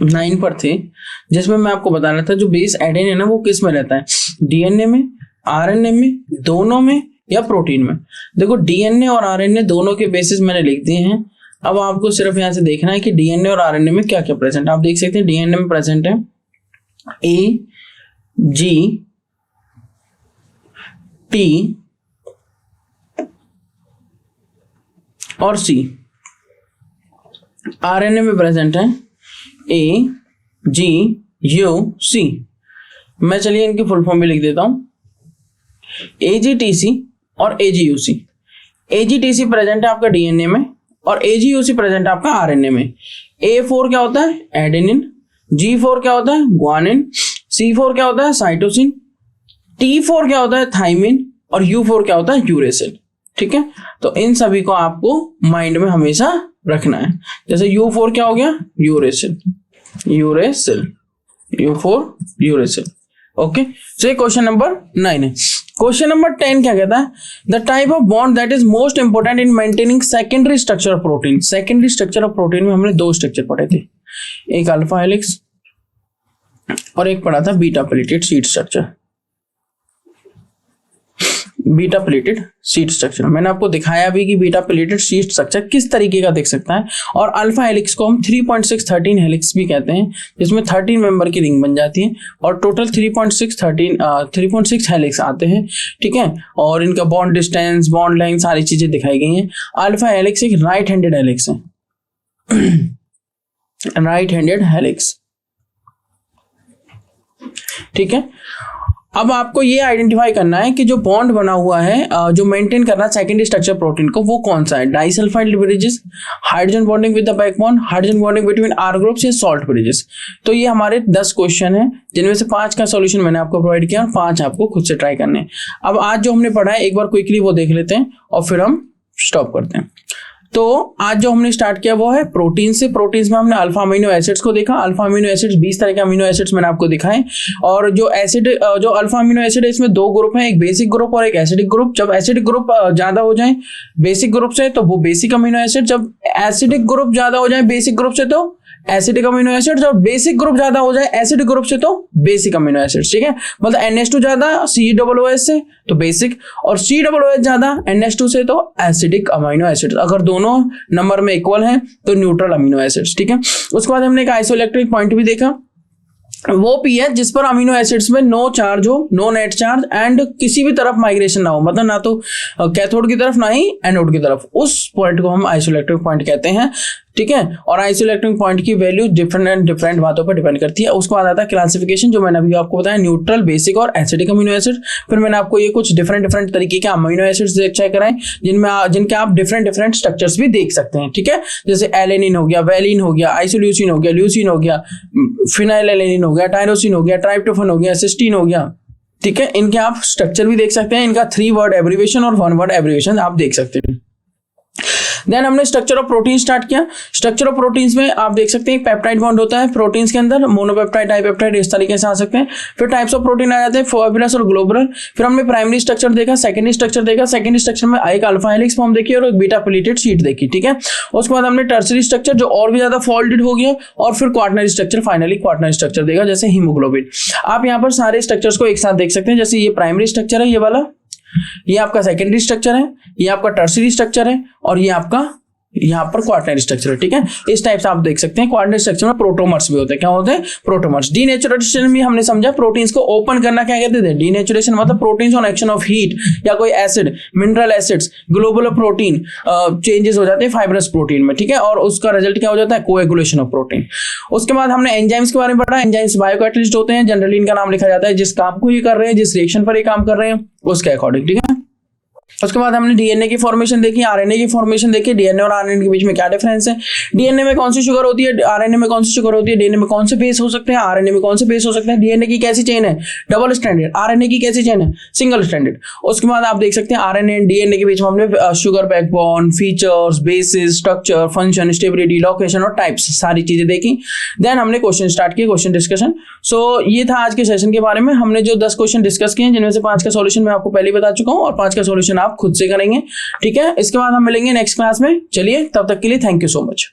9 पर थे, जिसमें मैं आपको बता रहा था जो बेस एडेनिन है वो किस में रहता है, डीएनए में, आरएनए में, दोनों में, या प्रोटीन में। देखो डीएनए और आरएनए दोनों के बेसिस मैंने लिख दिए हैं। अब आपको सिर्फ यहां से देखना है कि डीएनए और आरएनए में क्या क्या प्रेजेंट। आप देख सकते हैं डीएनए में प्रेजेंट है A, G, T और C। आरएनए में प्रेजेंट है A, G, U, C। मैं चलिए इनकी फुल फॉर्म भी लिख देता हूं, AGTC और AGUC। AGTC प्रेजेंट है आपका डीएनए में और AGUC प्रेजेंट है आपका आरएनए में। A4 क्या होता है? एडेनिन। G4 क्या होता है? ग्वानिन। C4 क्या होता है? साइटोसिन। T4 क्या होता है? थाइमिन। और U4 क्या होता है? यूरेसिल। ठीक है, तो इन सभी को आपको माइंड में हमेशा रखना है। जैसे U4 क्या हो गया? Uracil, uracil, U4 uracil. Okay, तो ये क्वेश्चन नंबर 9 है। क्वेश्चन नंबर 10 क्या कहता है? The type of bond that is most important in maintaining secondary structure of protein. Secondary structure of protein में हमने 2 स्ट्रक्चर पढ़े थे, एक अल्फा हेलिक्स और एक पढ़ा था beta pleated sheet structure. Beta pleated sheet structure मैंने आपको दिखाया भी कि बीटा प्लेटेड शीट स्ट्रक्चर किस तरीके का दिख सकता है। और अल्फा हेलिक्स को हम 3.613 हेलिक्स भी कहते हैं, जिसमें 13 मेंबर की रिंग बन जाती है और टोटल 3.6 हेलिक्स आते हैं। ठीक है, और इनका बॉन्ड डिस्टेंस, बॉन्ड लेंथ, सारी चीजें दिखाई गई हैं। अल्फा हेलिक्स एक राइट हैंडेड हेलिक्स है, राइट हैंडेड हेलिक्स। ठीक है, अब आपको ये आइडेंटिफाई करना है कि जो बॉन्ड बना हुआ है, जो मेंटेन करना है सेकेंडरी स्ट्रक्चर प्रोटीन को, वो कौन सा है? Disulphide bridges, hydrogen bonding with the backbone, hydrogen bonding between R groups या सॉल्ट ब्रिजेस। तो ये हमारे 10 क्वेश्चन हैं, जिनमें से 5 का सॉल्यूशन मैंने आपको प्रोवाइड किया और 5 आपको खुद से ट्राई करने हैं। अब आज जो हमने पढ़ा है एक बार क्विकली वो देख लेते हैं और फिर हम स्टॉप करते हैं। तो आज जो हमने स्टार्ट किया वो है प्रोटीन से। प्रोटीन्स में हमने अल्फा अमीनो एसिड्स को देखा। अल्फा अमीनो एसिड्स 20 तरह के अमीनो एसिड्स मैंने आपको दिखाए। और जो अल्फा अमीनो एसिड है, इसमें 2 ग्रुप हैं, एक बेसिक ग्रुप और एक एसिडिक ग्रुप। जब एसिडिक ग्रुप ज्यादा हो जाए बेसिक ग्रुप से तो वो बेसिक अमीनो एसिड, जब एसिडिक ग्रुप ज्यादा हो जाए बेसिक ग्रुप से तो एसिडिक अमीनो एसिड, जब बेसिक ग्रुप ज्यादा हो जाए एसिडिक ग्रुप से तो बेसिक अमीनो एसिड। ठीक है, मतलब NH2 ज्यादा COOH से तो बेसिक, और COOH ज्यादा NH2 से तो एसिडिक अमीनो एसिड। अगर दोनों नंबर में इक्वल हैं तो न्यूट्रल अमीनो एसिड्स। ठीक है, उसके बाद हमने एक आइसोइलेक्ट्रिक पॉइंट भी देखा, वो P है जिस पर अमीनो एसिड्स में नो चार्ज हो, नो नेट चार्ज एंड किसी भी तरफ माइग्रेशन ना हो, मतलब ना तो कैथोड की तरफ ना ही एनोड की तरफ, उस पॉइंट को हम आइसोइलेक्ट्रिक पॉइंट कहते हैं। ठीक है, और आइसोइलेक्ट्रिक पॉइंट की वैल्यू डिफरेंट बातों पर डिपेंड करती है। उसके बाद आता है क्लासिफिकेशन, जो मैंने अभी आपको बताया, न्यूट्रल, बेसिक और एसिडिक अमीनो एसिड। फिर मैंने आपको ये कुछ डिफरेंट तरीके के अमीनो एसिड्स चेक कराए, जिनके आप डिफरेंट स्ट्रक्चर्स भी देख सकते हैं। ठीक है, जैसे एलेनिन हो गया, वैलिन हो गया, आइसोल्यूसिन हो गया, ल्यूसिन हो गया, फिनाइल एलेनिन हो गया, टायरोसिन हो गया, ट्राइप्टोफेन हो गया, सिस्टीन हो गया। ठीक है, इनके आप स्ट्रक्चर भी देख सकते हैं, इनका 3 वर्ड एब्रिविएशन और 1 वर्ड एब्रिविएशन आप देख सकते हैं। देन हमने स्ट्रक्चर ऑफ प्रोटीन स्टार्ट किया। स्ट्रक्चर ऑफ प्रोटीन्स में आप देख सकते हैं एक पेप्टाइड बॉन्ड होता है प्रोटीन्स के अंदर, मोनोपेप्टाइड, डाइपेप्टाइड, इस तरीके से आ सकते हैं। फिर टाइप्स ऑफ प्रोटीन आ जाते हैं, फोएबुलस और ग्लोबुलर। फिर हमने प्राइमरी स्ट्रक्चर देखा, सेकेंडरी स्ट्रक्चर देखा। सेकेंडरी स्ट्रक्चर में एक अल्फा हेलिक्स फॉर्म देखी और एक बीटा प्लेटेड शीट देखी। ठीक है, उसके बाद हमने टर्सरी स्ट्रक्चर, जो और भी ज्यादा फोल्डेड हो गया, और फिर quaternary structure, finally quaternary structure देखा, जैसे हीमोग्लोबिन। आप यहाँ पर सारे स्ट्रक्चर्स को एक साथ देख सकते हैं। जैसे ये प्राइमरी स्ट्रक्चर है, ये वाला, ये आपका सेकेंडरी स्ट्रक्चर है, ये आपका टर्सरी स्ट्रक्चर है, और ये आपका यहाँ पर क्वार्टनरी स्ट्रक्चर है। ठीक है, इस टाइप से आप देख सकते हैं। क्वार्टनरी स्ट्रक्चर में प्रोटोमर्स भी होते हैं। क्या होते हैं? प्रोटोमर्स। डीनेचुरेशन भी हमने समझा, प्रोटीन्स को ओपन करना क्या कहते थे? डीनेचुरेशन मतलब proteins on action of heat या कोई acid, mineral acids, globular protein changes हो जाते हैं फाइब्रस प्रोटीन में। ठीक है, और उसका रिजल्ट क्या हो जाता है? Coagulation of protein. उसके बाद हमने एंजाइम्स के बारे में पढ़ा। एंजाइम्स बायोकैटलिस्ट होते हैं, जनरली इनका नाम लिखा जाता है जिस काम को ये कर रहे हैं, जिस रिएक्शन पर ये काम कर रहे हैं उसके अकॉर्डिंग। ठीक है, उसके बाद हमने डीएनए की फॉर्मेशन देखी, आरएनए की फॉर्मेशन देखी। डीएनए और आरएनए के बीच में क्या डिफरेंस है? डीएनए में कौन सी शुगर होती है, आरएनए में कौन सी शुगर होती है, डीएनए में कौन से बेस हो सकते हैं, आरएनए में कौन से बेस हो सकते हैं, डीएनए की कैसी चेन है? Double stranded. आरएनए की कैसी चेन है? Single stranded. उसके बाद आप देख सकते हैं आरएनए एंड डीएनए के बीच में हमने sugar backbone, features, basis, structure, function, stability, location और टाइप्स, सारी चीजें देखी। देन हमने क्वेश्चन स्टार्ट किए, क्वेश्चन डिस्कशन। सो ये था आज के सेशन के बारे में। हमने जो 10 क्वेश्चन डिस्कस किए, जिनमें से 5 का सॉल्यूशन मैं आपको पहले ही बता चुका हूँ और 5 का सॉल्यूशन आप खुद से करेंगे। ठीक है, इसके बाद हम मिलेंगे नेक्स्ट क्लास में। चलिए, तब तक के लिए थैंक यू सो मच।